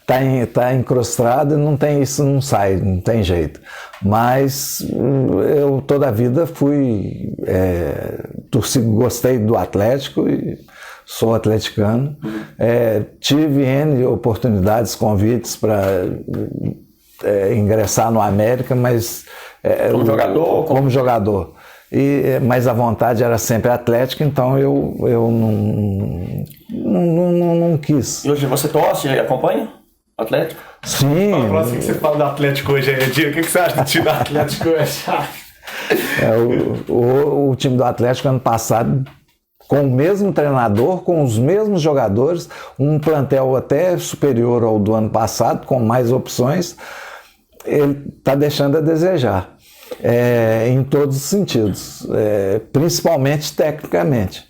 S3: Tá incrustado, isso não sai, não tem jeito. Mas eu toda a vida gostei do Atlético e sou atleticano. Tive N oportunidades, convites para ingressar no América, mas como jogador. Mas a vontade era sempre Atlético, então eu não quis.
S2: E hoje você torce e acompanha o Atlético?
S3: Sim.
S1: Fala assim que você fala do Atlético hoje, Edinho. O que você acha do time do Atlético hoje?
S3: O time do Atlético ano passado, com o mesmo treinador, com os mesmos jogadores, um plantel até superior ao do ano passado, com mais opções, ele está deixando a desejar. Em todos os sentidos, principalmente tecnicamente.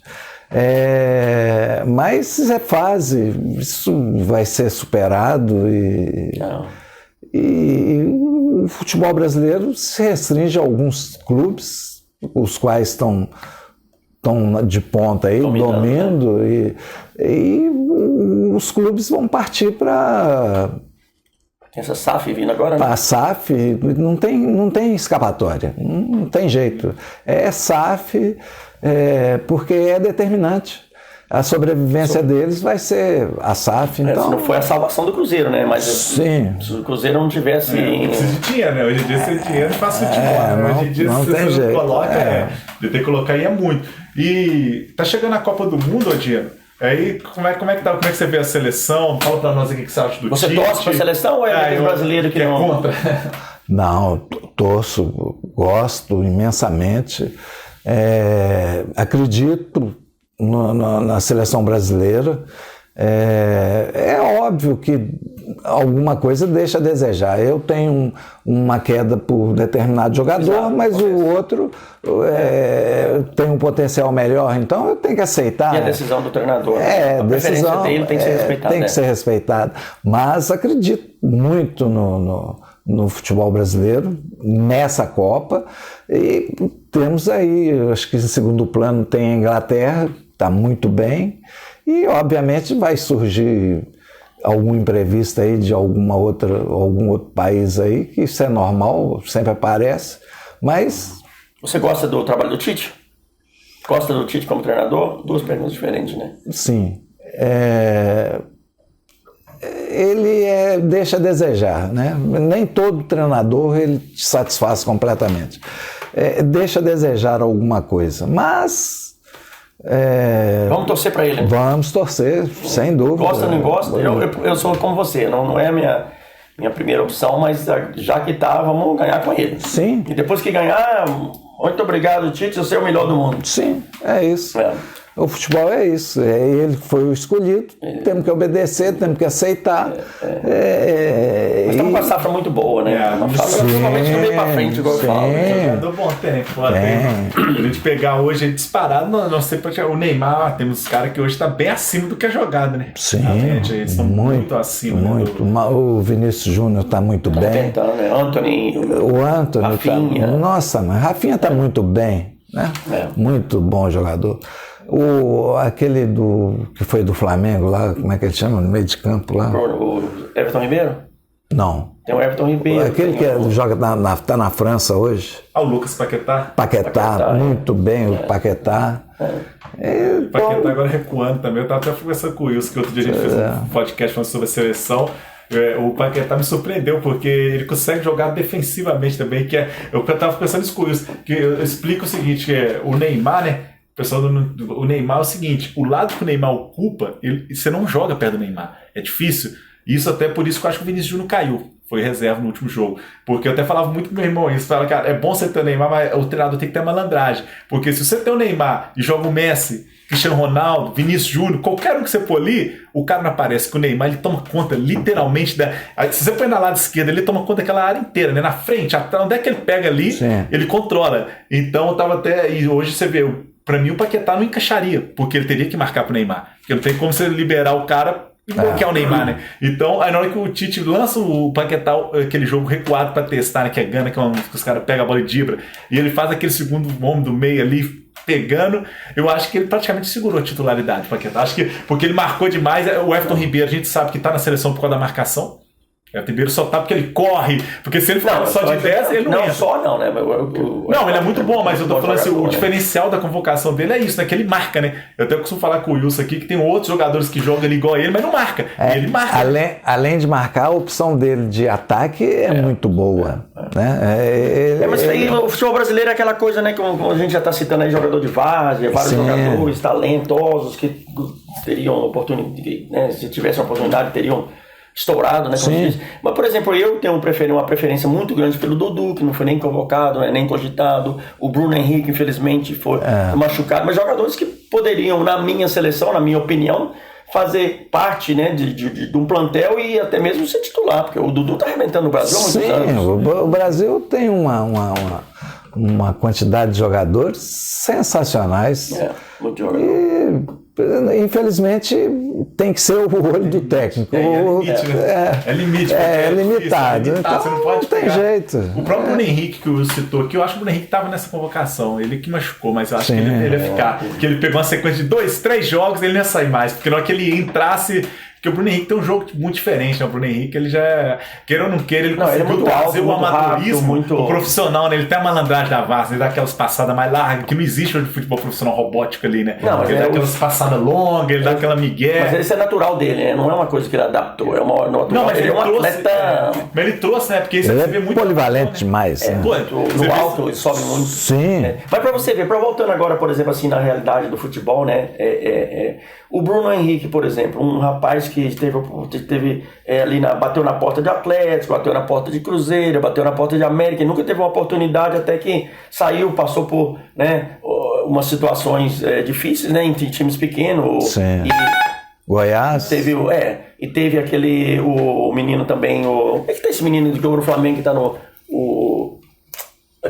S3: Mas é fase, isso vai ser superado e o futebol brasileiro se restringe a alguns clubes, os quais estão de ponta aí, dominando, e os clubes vão partir para...
S2: Tem essa SAF vindo agora, né?
S3: A SAF não tem escapatória, não tem jeito. SAF porque é determinante. A sobrevivência deles vai ser a SAF. Então...
S2: Não foi a salvação do Cruzeiro, né? Mas
S3: sim.
S2: Se o Cruzeiro não tivesse...
S1: Precisa de dinheiro, né? Hoje em dia você tem dinheiro faz futebol. Né? Hoje em dia
S3: não
S1: se
S3: tem
S1: você
S3: jeito.
S1: não coloca, de ter que colocar aí é muito. E tá chegando a Copa do Mundo, Odino. Aí, como é que você vê a seleção? Fala pra nós aqui o que você acha do time.
S2: Você torce pra seleção ou é brasileiro que não...
S1: contra?
S3: Não, torço, gosto imensamente. Acredito na seleção brasileira. É óbvio que alguma coisa deixa a desejar. Eu tenho uma queda por determinado jogador, mas o outro tem um potencial melhor, então eu tenho que aceitar.
S2: E a decisão do treinador?
S3: A decisão
S2: dele tem que ser respeitada.
S3: Tem que ser respeitada. Mas acredito muito no futebol brasileiro, nessa Copa, e temos aí, acho que em segundo plano tem a Inglaterra, está muito bem, e obviamente vai surgir algum imprevisto aí de algum outro país aí, que isso é normal, sempre aparece, mas...
S2: Você gosta do trabalho do Tite? Gosta do Tite como treinador? Duas perguntas diferentes, né?
S3: Sim. Ele deixa a desejar, né? Nem todo treinador ele te satisfaz completamente. Deixa a desejar alguma coisa, mas...
S2: Vamos torcer para ele.
S3: Vamos torcer, sem dúvida.
S2: Gosta ou não gosta? Eu sou como você, não é meu minha primeira opção, mas já que tá, vamos ganhar com ele.
S3: Sim.
S2: E depois que ganhar, muito obrigado, Tite, você é o melhor do mundo.
S3: Sim, é isso. O futebol é isso, ele foi o escolhido, temos que obedecer, temos que aceitar.
S2: Nós estamos com uma safra muito boa, né? Principalmente do meio pra frente, igual eu falo.
S1: Jogador bom tempo. A gente pegar hoje, a gente disparado, não sei pra o Neymar, temos caras que hoje tá bem acima do que a jogada, né?
S3: Sim,
S1: eles estão muito acima.
S3: Muito. O Vinícius Júnior tá muito bem.
S2: Tentando, né?
S3: O Antony
S2: Rafinha.
S3: Nossa, mas Rafinha tá muito bem, né? Muito bom jogador. Aquele que foi do Flamengo lá, como é que ele chama? No meio de campo lá.
S2: O Everton Ribeiro?
S3: Não.
S2: Tem o Everton Ribeiro.
S3: Aquele que joga tá na França hoje.
S1: O Lucas Paquetá.
S3: Paquetá, muito bem o Paquetá.
S1: O Paquetá agora recuando também. Eu estava até conversando com o Wilson, que outro dia a gente fez um podcast falando sobre a seleção. O Paquetá me surpreendeu, porque ele consegue jogar defensivamente também, eu estava pensando isso com o Wilson, que eu explico o seguinte, que o Neymar, né? O Neymar é o seguinte, o lado que o Neymar ocupa, você não joga perto do Neymar, é difícil. Isso até por isso que eu acho que o Vinícius Júnior caiu, foi reserva no último jogo, porque eu até falava muito com meu irmão isso, falava, cara, é bom você ter o Neymar, mas o treinador tem que ter malandragem, porque se você tem o Neymar e joga o Messi, Cristiano Ronaldo, Vinícius Júnior, qualquer um que você pôr ali, o cara não aparece, que o Neymar ele toma conta literalmente se você põe na lado esquerda, ele toma conta daquela área inteira, né? Na frente, atrás, onde é que ele pega ali, ele controla. Então eu tava e hoje você vê, pra mim o Paquetá não encaixaria, porque ele teria que marcar pro Neymar, porque não tem como você liberar o cara e bloquear o Neymar, né? Então, aí na hora que o Tite lança o Paquetá, aquele jogo recuado pra testar, né? Que é Gana, que os caras pegam a bola e dribla, e ele faz aquele segundo homem do meio ali, pegando, eu acho que ele praticamente segurou a titularidade, Paquetá. Acho que, porque ele marcou demais, o Everton Ribeiro, a gente sabe que tá na seleção por causa da marcação. O Ribeiro só tá porque ele corre, porque se ele for só de 10, ele não entra.
S2: Não, só não, né?
S1: Não, ele é muito bom, mas eu tô falando assim, o diferencial da convocação dele é isso, né? Que ele marca, né? Eu até costumo falar com o Wilson aqui, que tem outros jogadores que jogam ali igual a ele, mas não marca. Ele marca.
S3: Além de marcar, a opção dele de ataque é muito boa. Né?
S2: Mas aí o futebol brasileiro é aquela coisa, né? Como a gente já tá citando aí, jogador de várzea, vários jogadores talentosos que teriam oportunidade, né? Se tivessem oportunidade, teriam estourado, né? Como diz. Mas, por exemplo, eu tenho uma preferência muito grande pelo Dudu, que não foi nem convocado, nem cogitado. O Bruno Henrique, infelizmente, foi machucado. Mas jogadores que poderiam, na minha seleção, na minha opinião, fazer parte, né, de um plantel e até mesmo ser titular, porque o Dudu tá arrebentando o Brasil há muitos anos.
S3: O Brasil tem uma quantidade de jogadores sensacionais.
S2: Muito jogador.
S3: Infelizmente tem que ser o olho do técnico.
S1: É limite.
S3: É limitado. Então,
S1: você não pode
S3: tem jeito.
S1: O próprio Bruno Henrique que o citou aqui, eu acho que o Bruno Henrique estava nessa convocação. Ele que machucou, mas eu acho que ele ia ficar. Porque ele pegou uma sequência de 2, 3 jogos, ele não ia sair mais. Porque na hora que ele entrasse. Porque o Bruno Henrique tem um jogo muito diferente, né? O Bruno Henrique, ele já, queira ou não queira, ele conseguiu trazer o amadorismo, o profissional, né? Ele tem a malandragem da Varsa, ele dá aquelas passadas mais largas, que não existe no futebol profissional robótico ali, né?
S2: Não,
S1: ele dá aquelas passadas longas, ele dá aquela migué.
S2: Mas isso é natural dele, né? Não é uma coisa que ele adaptou, é uma natural.
S1: Não, mas
S2: ele é um atleta...
S1: Mas ele trouxe, né? Porque isso
S3: ele
S1: você vê muito...
S3: polivalente demais. Né?
S2: No alto, ele sobe muito.
S3: Sim.
S2: Mas pra você ver, voltando agora, por exemplo, assim, na realidade do futebol, né? O Bruno Henrique, por exemplo, um rapaz que teve ali bateu na porta de Atlético, bateu na porta de Cruzeiro, bateu na porta de América, e nunca teve uma oportunidade até que saiu, passou por, né, umas situações difíceis, né, em times pequenos.
S3: Sim. Goiás.
S2: Teve aquele, o menino também, é que tem esse menino que jogou no Flamengo que tá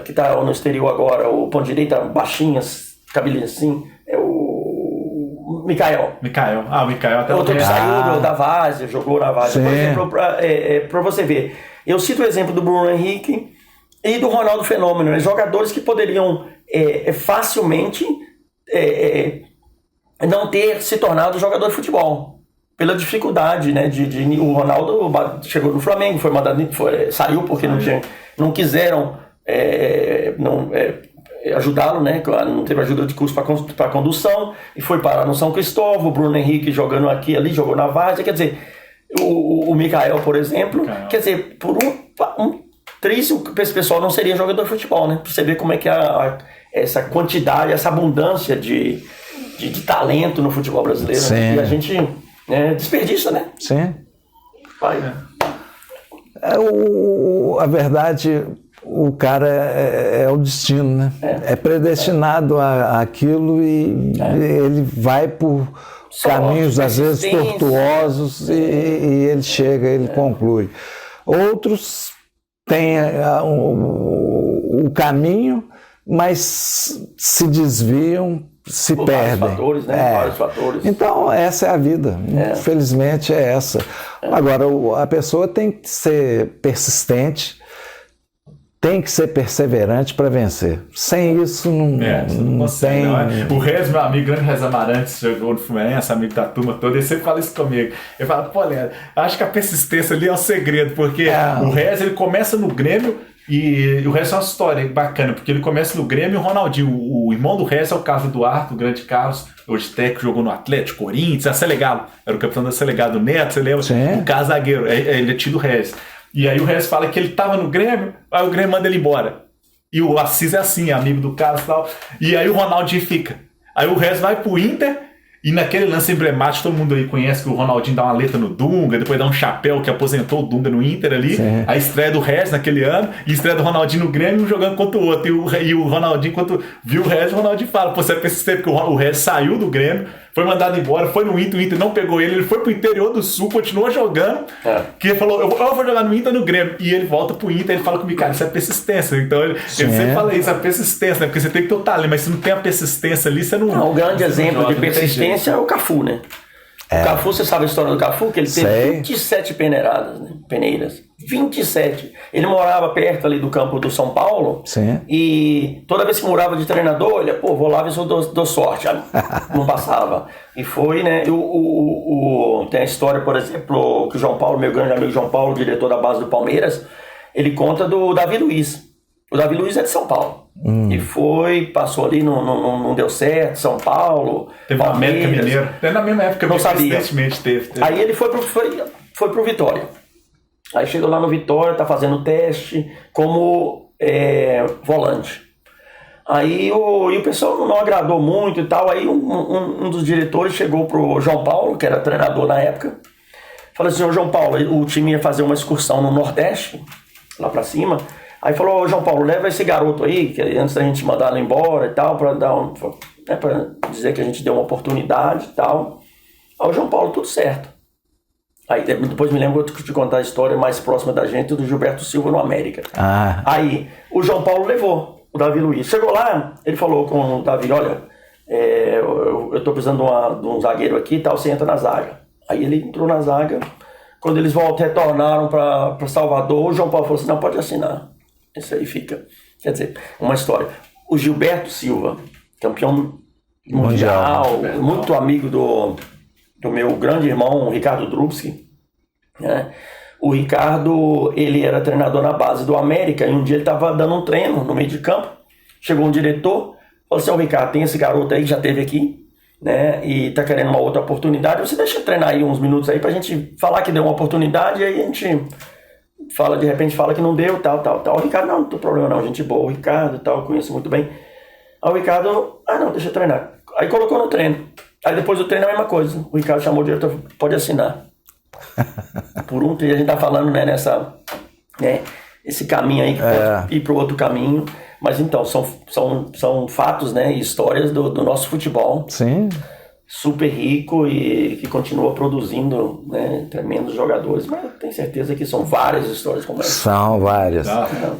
S2: que tá no exterior agora, o ponto direita, baixinhas, cabelinho assim, é o Mikael.
S1: O Mikael até
S2: outro que saiu da Várzea, jogou na Várzea. Por exemplo, pra você ver, eu cito o exemplo do Bruno Henrique e do Ronaldo Fenômeno, né? Jogadores que poderiam facilmente não ter se tornado jogador de futebol. Pela dificuldade, né? O Ronaldo chegou no Flamengo, saiu porque não quiseram ajudá-lo, né? Não teve ajuda de custo para condução e foi parar no São Cristóvão. O Bruno Henrique jogando aqui ali, jogou na Várzea. Quer dizer, o Mikael, por exemplo, quer dizer, por um triste, esse pessoal não seria jogador de futebol, né? Pra você ver como é que essa quantidade, essa abundância de talento no futebol brasileiro, né? E a gente desperdiça, né?
S3: Sim.
S2: Vai, né?
S3: A verdade, o cara é o destino, né? É predestinado àquilo e ele vai por caminhos às vezes tortuosos e ele chega, ele conclui. Outros têm o caminho, mas se desviam, se perdem.
S2: Vários fatores, né? Vários fatores.
S3: Então, essa é a vida. Infelizmente, é essa. Agora, a pessoa tem que ser persistente, tem que ser perseverante para vencer. Sem isso, não tem...
S1: Não. O Rez, meu amigo, grande Rez Amarantes, jogou no Fluminense, amigo da turma toda, ele sempre fala isso comigo. Ele fala, pô, Leandro, acho que a persistência ali é o segredo, porque o Rez, ele começa no Grêmio. E o resto é uma história bacana, porque ele começa no Grêmio e o Ronaldinho, o irmão do Rez é o Carlos Eduardo, o grande Carlos, hoje técnico, jogou no Atlético, Corinthians, a Selegalo, era o capitão da Selegalo, o Neto, você lembra?
S3: Sim.
S1: O Carlos zagueiro, ele é tido Rez. E aí o Rez fala que ele tava no Grêmio, aí o Grêmio manda ele embora. E o Assis é assim, amigo do Carlos e tal. E aí o Ronaldinho fica. Aí o Rez vai pro Inter. E naquele lance emblemático, todo mundo aí conhece que o Ronaldinho dá uma letra no Dunga, depois dá um chapéu que aposentou o Dunga no Inter ali. Sim. A estreia do Rez naquele ano, e a estreia do Ronaldinho no Grêmio, um jogando contra o outro. E o Ronaldinho, quando viu o Rez, o Ronaldinho fala, pô, você é persistente, porque o Rez saiu do Grêmio, foi mandado embora, foi no Inter, o Inter não pegou ele foi pro interior do Sul, continuou jogando, que ele falou, eu vou jogar no Inter no Grêmio, e ele volta pro Inter, ele fala comigo, cara, isso é persistência. Então ele sempre fala isso, é persistência, né? Porque você tem que ter o talento, mas se não tem a persistência ali, você não...
S2: O grande exemplo de persistência é o Cafu, né? O Cafu, você sabe a história do Cafu? Que ele teve 27 peneiras, né? 27. Ele morava perto ali do campo do São Paulo.
S3: Sim.
S2: E toda vez que mudava de treinador, ele, vou lá ver se eu dou sorte. Não passava. E foi, né? Tem a história, por exemplo, que o João Paulo, meu grande amigo João Paulo, diretor da base do Palmeiras, ele conta do Davi Luiz. O Davi Luiz é de São Paulo. E passou ali, não deu certo, São Paulo.
S1: Teve uma América Mineiro. Até na mesma época,
S2: não sabia.
S1: Teve.
S2: Aí ele foi pro Vitória. Aí chegou lá no Vitória, tá fazendo teste como volante. Aí o pessoal não agradou muito e tal. Aí um dos diretores chegou pro João Paulo, que era treinador na época. Falou assim, João Paulo, o time ia fazer uma excursão no Nordeste, lá pra cima. Aí falou, João Paulo, leva esse garoto aí, que antes da gente mandar ele embora e tal, pra dizer que a gente deu uma oportunidade e tal. Aí o João Paulo, tudo certo. Aí depois me lembro de te contar a história mais próxima da gente, do Gilberto Silva no América. Aí o João Paulo levou o Davi Luiz. Chegou lá, ele falou com o Davi, olha, eu tô precisando de um zagueiro aqui e tal, você entra na zaga. Aí ele entrou na zaga. Quando eles retornaram para Salvador, o João Paulo falou assim, não, pode assinar. Isso aí fica. Quer dizer, uma história. O Gilberto Silva, campeão mundial, muito amigo do meu grande irmão, Ricardo Drubski, né? O Ricardo, ele era treinador na base do América, e um dia ele estava dando um treino no meio de campo. Chegou um diretor, falou assim, Ricardo, tem esse garoto aí que já esteve aqui, né? E tá querendo uma outra oportunidade, você deixa eu treinar aí uns minutos aí pra gente falar que deu uma oportunidade, e aí a gente fala, de repente fala que não deu, tal. O Ricardo, não tem problema não, gente boa, o Ricardo tal, eu conheço muito bem. Aí o Ricardo, não, deixa eu treinar. Aí colocou no treino. Aí depois do treino é a mesma coisa. O Ricardo chamou o diretor, pode assinar. Por um treino a gente tá falando, né, esse caminho aí que pode ir pro outro caminho. Mas então, são fatos, né, histórias do nosso futebol.
S3: Sim.
S2: Super rico e que continua produzindo, né, tremendos jogadores, mas eu tenho certeza que são várias histórias como essa.
S3: São várias.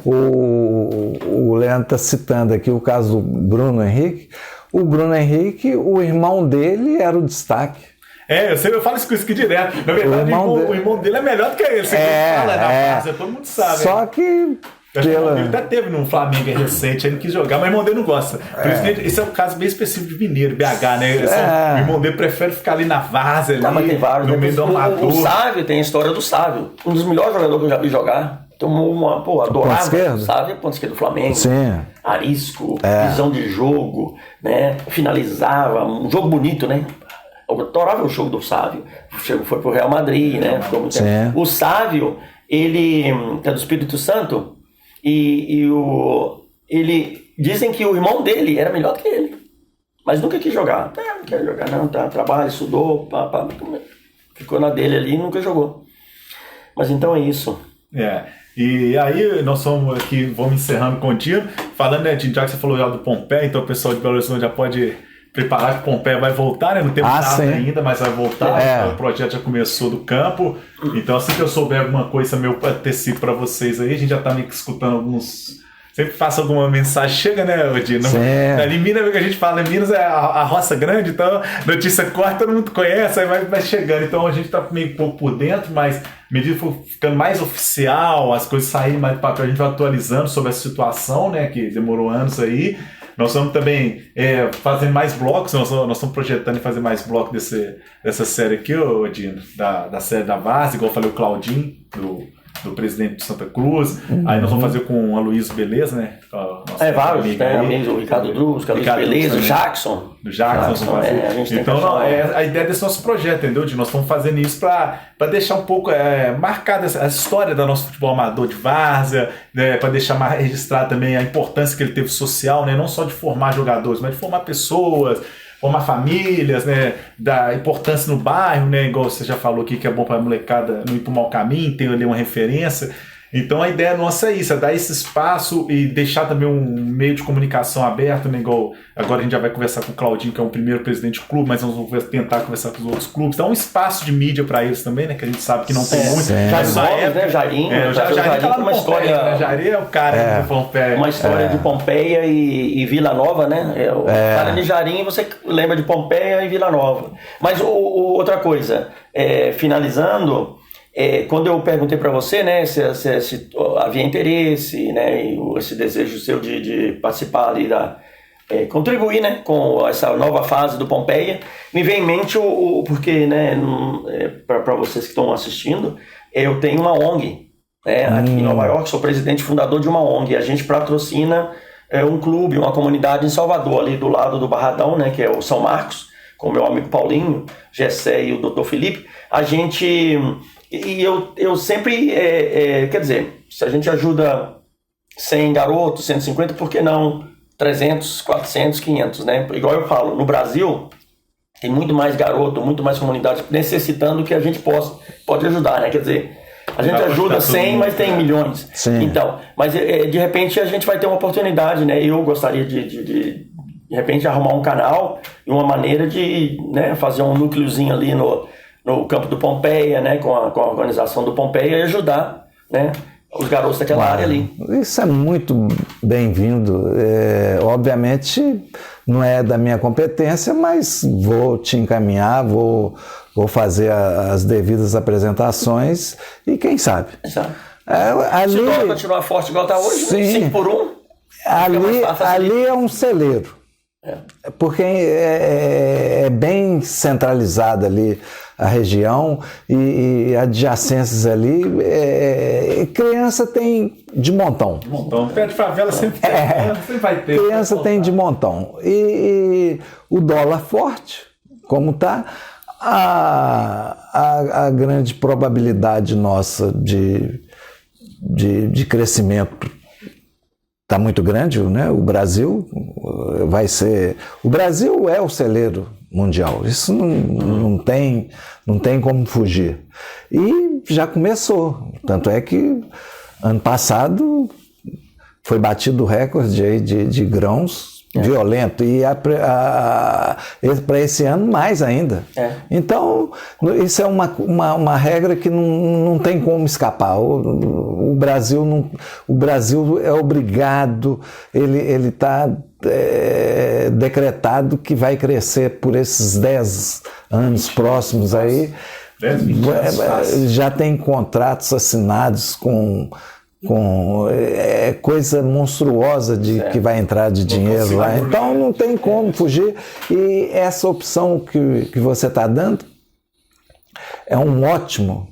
S3: O Leandro está citando aqui o caso do Bruno Henrique. O Bruno Henrique, o irmão dele era o destaque.
S1: Eu falo isso aqui direto. Na verdade, o irmão dele é melhor do que ele. Você fala na base, todo mundo sabe.
S3: Só que...
S1: Ele até teve no Flamengo recente, ele não quis jogar, mas o irmão dele não gosta. Por isso que esse é um caso bem específico de mineiro, BH, né? O irmão dele prefere ficar ali na várzea,
S2: mas tem vários,
S1: no meio do amador.
S2: O Sávio, tem a história do Sávio. Um dos melhores jogadores que eu já vi jogar. Tomou uma, adorava. Sávio, ponto esquerdo do Flamengo.
S3: Sim.
S2: Arisco, visão de jogo, né? Finalizava, um jogo bonito, né? Eu adorava o jogo do Sávio. Foi pro Real Madrid, né? Ficou muito tempo. O Sávio, ele é do Espírito Santo. Ele dizem que o irmão dele era melhor do que ele, mas nunca quis jogar. Não quer jogar, não, trabalha, estudou, ficou na dele ali e nunca jogou. Mas então é isso.
S1: E aí nós somos aqui, vamos encerrando contigo, falando, né, já que você falou já do Pompeia, então o pessoal de Belo Horizonte já pode preparar que o Pompeia vai voltar, né? Não tem data ainda, mas vai voltar. O projeto já começou do campo. Então, assim que eu souber alguma coisa, meu antecipo para vocês aí. A gente já tá meio que escutando alguns. Sempre passa alguma mensagem, chega, né, Odino? Ali em Minas, que a gente fala, em Minas é a roça grande, então notícia corta, todo mundo conhece, aí vai chegando. Então a gente tá meio pouco por dentro, mas à medida que for ficando mais oficial, as coisas saírem mais do papel, a gente vai atualizando sobre a situação, né, que demorou anos aí. Nós estamos também fazendo mais blocos, nós estamos projetando fazer mais blocos dessa série aqui, Odino, da série da Várzea, igual eu falei, o Claudinho, do presidente de Santa Cruz. Aí nós vamos fazer com o Aloysio Beleza, né?
S2: Vários, né? Amigos, o Ricardo Drusca, o Aloysio Beleza, o Jackson.
S1: Do Jackson, vamos fazer. Então, a ideia desse nosso projeto, entendeu? Nós estamos fazendo isso para deixar um pouco marcada a história do nosso futebol amador de várzea, né? Para deixar registrado também a importância que ele teve social, né? Não só de formar jogadores, mas de formar pessoas, formar famílias, né? Da importância no bairro, né? Igual você já falou aqui, que é bom para a molecada não ir para o mau caminho, ter ali uma referência. Então a ideia nossa é isso, é dar esse espaço e deixar também um meio de comunicação aberto, né? Igual agora a gente já vai conversar com o Claudinho, que é o primeiro presidente do clube, mas nós vamos tentar conversar com os outros clubes. Então um espaço de mídia para eles também, né? Que a gente sabe que não tem muito.
S2: Jairinho
S1: tá
S2: uma história,
S1: né? Jairinho é o cara de Pompeia.
S2: Uma história de Pompeia e Vila Nova, né? O cara de Jairinho, você lembra de Pompeia e Vila Nova. Mas outra coisa, finalizando... quando eu perguntei para você, né, se havia interesse, né, e esse desejo seu de participar ali contribuir, né, com essa nova fase do Pompeia, me vem em mente porque, né, para vocês que estão assistindo, eu tenho uma ONG, né, aqui em Nova York, sou presidente e fundador de uma ONG. A gente patrocina um clube, uma comunidade em Salvador, ali do lado do Barradão, né, que é o São Marcos, com o meu amigo Paulinho, Gessé e o Dr. Felipe. A gente... E eu sempre, quer dizer, se a gente ajuda 100 garotos, 150, por que não 300, 400, 500, né? Igual eu falo, no Brasil tem muito mais garoto, muito mais comunidades necessitando que a gente pode ajudar, né? Quer dizer, a gente ajuda 100, mas tem milhões.
S3: Sim.
S2: Então, mas de repente a gente vai ter uma oportunidade, né? Eu gostaria de repente arrumar um canal e uma maneira de, né, fazer um núcleozinho ali no campo do Pompeia, né, com a organização do Pompeia e ajudar, né, os garotos daquela área ali.
S3: Isso é muito bem-vindo. Obviamente não é da minha competência, mas vou te encaminhar, vou fazer as devidas apresentações e quem sabe.
S2: Exato. Se o dólar continuar forte igual está hoje, 5 por 1,
S3: ali é um celeiro. Porque é bem centralizada ali a região e adjacências ali, criança tem de montão.
S1: Pé de favela sempre vai ter.
S3: Criança tem de montão. E o dólar forte, como está, a grande probabilidade nossa de crescimento está muito grande, né? O Brasil é o celeiro mundial. Isso não tem como fugir. E já começou. Tanto é que ano passado foi batido o recorde aí de grãos violento. E para esse ano mais ainda. Então, isso é uma regra que não tem como escapar. O Brasil é obrigado, ele está decretado que vai crescer por esses 10 anos próximos aí.
S1: 10, 20 anos
S3: já tem contratos assinados com coisa monstruosa que vai entrar de dinheiro lá. Então não tem como fugir. E essa opção que você está dando é um ótimo.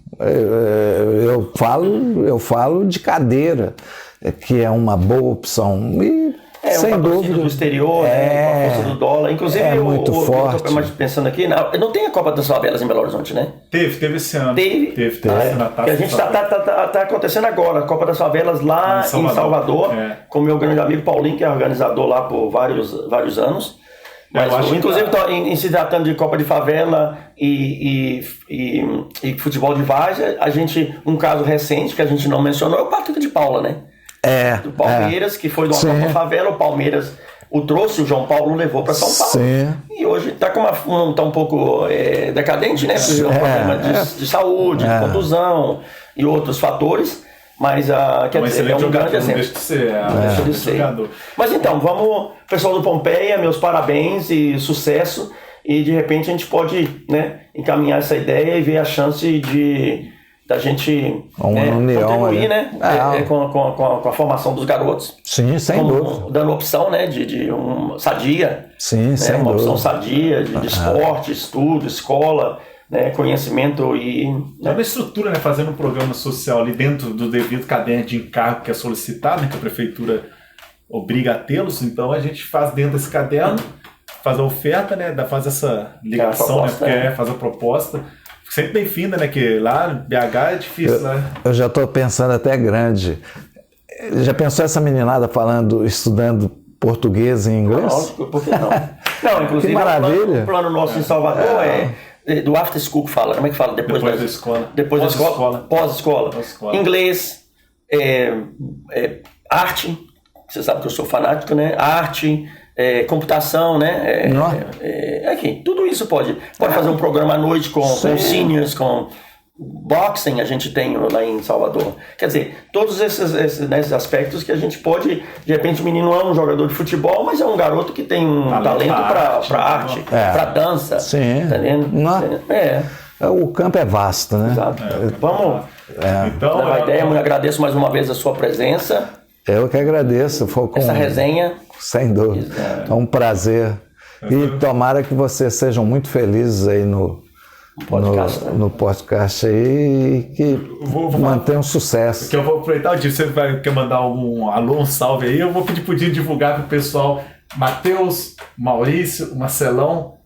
S3: Eu falo de cadeira, que é uma boa opção. E sem dúvida
S2: do exterior, né, com a força do dólar. Inclusive,
S3: muito forte.
S2: Eu tô pensando aqui, não tem a Copa das Favelas em Belo Horizonte, né?
S1: Teve esse ano.
S2: Teve. Que a gente tá acontecendo agora, a Copa das Favelas lá em Salvador, com o meu grande amigo Paulinho, que é organizador lá por vários anos. Mas, inclusive, em se tratando de Copa de Favela e futebol de várzea, um caso recente que a gente não mencionou é o Patrick de Paula, né? Do Palmeiras, que foi de uma Copa Favela, o Palmeiras o trouxe, o João Paulo levou para São Paulo.
S3: Sim.
S2: E hoje está tá um pouco decadente, né? Por problema de saúde, de contusão e outros fatores. Mas quer dizer, é um grande exemplo. Deixa de ser. Mas então, vamos, pessoal do Pompeia, meus parabéns e sucesso. E de repente a gente pode, né, encaminhar essa ideia e ver a chance da gente contribuir, né? Com a formação dos garotos.
S3: Sim, sem dúvida.
S2: Dando opção, né, de um sadia.
S3: Sim, sem
S2: uma
S3: dúvida.
S2: Opção sadia de esporte, estudo, escola, né, conhecimento e...
S1: É uma estrutura, né, fazendo um programa social ali dentro do devido caderno de encargo que é solicitado, né, que a prefeitura obriga a tê-los. Então a gente faz dentro desse caderno, faz a oferta, né, faz essa ligação, faz a proposta. Sempre bem-vinda, né? Que lá em BH é difícil, né?
S3: Eu já estou pensando até grande. Já pensou essa meninada estudando português e inglês?
S2: Lógico, por que não? Não, inclusive,
S3: que maravilha.
S2: O plano nosso em Salvador do after school que fala. Como é que fala? Depois da
S1: escola.
S2: Depois da escola? Pós-escola. Inglês, arte. Você sabe que eu sou fanático, né? Arte... computação, né? Aqui, tudo isso pode fazer um programa à noite com seniors, com boxing, a gente tem lá em Salvador. Quer dizer, todos esses aspectos que a gente pode, de repente o menino não é um jogador de futebol, mas é um garoto que tem um talento para arte, para dança.
S3: Sim.
S2: Tá vendo?
S3: O campo é vasto, né?
S2: Exato. Vamos levar a ideia. Eu agradeço mais uma vez a sua presença.
S3: Eu que agradeço.
S2: Essa resenha.
S3: Sem dúvida. É um prazer. E tomara que vocês sejam muito felizes aí no podcast aí e que mantenham sucesso.
S1: Que eu vou aproveitar o dia, você quer mandar um alô, um salve aí, eu vou pedir pro Dinho divulgar pro pessoal Matheus, Maurício, Marcelão,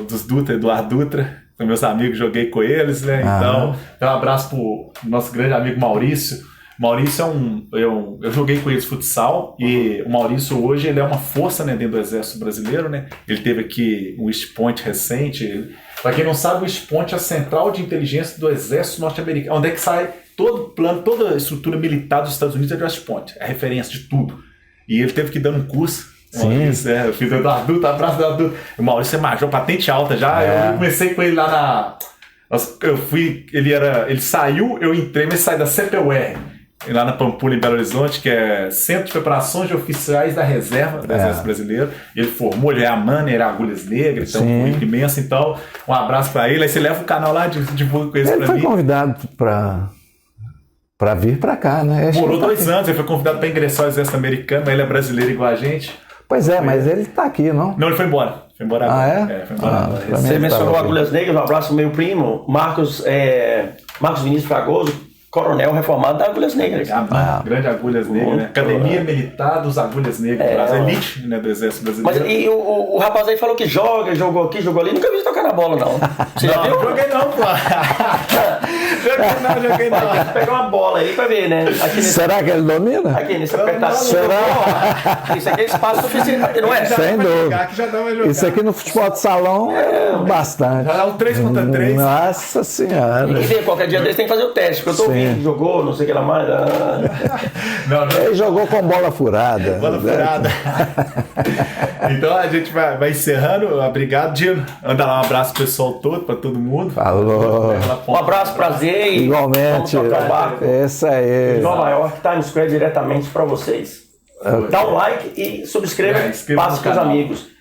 S1: dos Dutra, Eduardo Dutra, são meus amigos, joguei com eles, né? Então, um abraço pro nosso grande amigo Maurício. Maurício eu joguei com eles futsal e o Maurício hoje ele é uma força, né, dentro do Exército Brasileiro, né? Ele teve aqui o West Point recente. Para quem não sabe, o West Point é a central de inteligência do Exército Norte-Americano, onde é que sai todo o plano, toda a estrutura militar dos Estados Unidos é de West Point, é a referência de tudo. E ele teve que dar um curso. Maurício, eu fiz o Eduardo, abraço do Eduardo. O Maurício é major, patente alta já. Eu comecei com ele lá na... Ele saiu, eu entrei, mas sai da CPUR. Lá na Pampulha, em Belo Horizonte, que é Centro de Preparações de Oficiais da Reserva do Exército Brasileiro. Ele formou, ele é a MAN, ele é Agulhas Negras, então um currículo imenso. Então, um abraço pra ele. Aí você leva o canal lá, divulga com eles pra mim.
S3: Ele foi convidado pra vir pra cá, né?
S1: Morou 2 anos, ele foi convidado pra ingressar ao Exército Americano, mas ele é brasileiro igual a gente.
S3: Pois mas ele tá aqui, não?
S1: Não, ele foi embora. Foi embora agora.
S2: Foi embora agora. Você mencionou Agulhas Negras, um abraço pro meu primo, Marcos Vinícius Fragoso, coronel reformado da Agulhas Negras.
S1: Grande Agulhas Negras, né? Academia Militar dos Agulhas Negras, elite, né, do Exército Brasileiro.
S2: Mas e o rapaz aí falou que jogou aqui, jogou ali, nunca vi tocar na bola, não. Você já viu?
S1: Não joguei não, pô. Joguei não.
S2: Tem que pegar uma bola aí pra ver, né?
S3: Será que ele domina?
S2: Aqui, nesse apertação. Isso aqui é espaço suficiente, não é?
S3: Sem dúvida. Isso aqui no futebol de salão é bastante.
S1: Já dá um 3 contra 3.
S3: Nossa Senhora.
S2: E qualquer dia desse tem que fazer o teste, porque eu tô ouvindo, jogou, não sei o que lá mais.
S3: Ele jogou com bola furada.
S1: Bola furada. Então a gente vai encerrando. Obrigado, Dino. Anda lá, um abraço pro pessoal todo, pra todo mundo.
S3: Falou.
S2: Um abraço, prazer.
S3: Igualmente. Isso aí.
S2: Em Nova York, Times Square diretamente pra vocês. Dá um like e subscreva, passe com os amigos.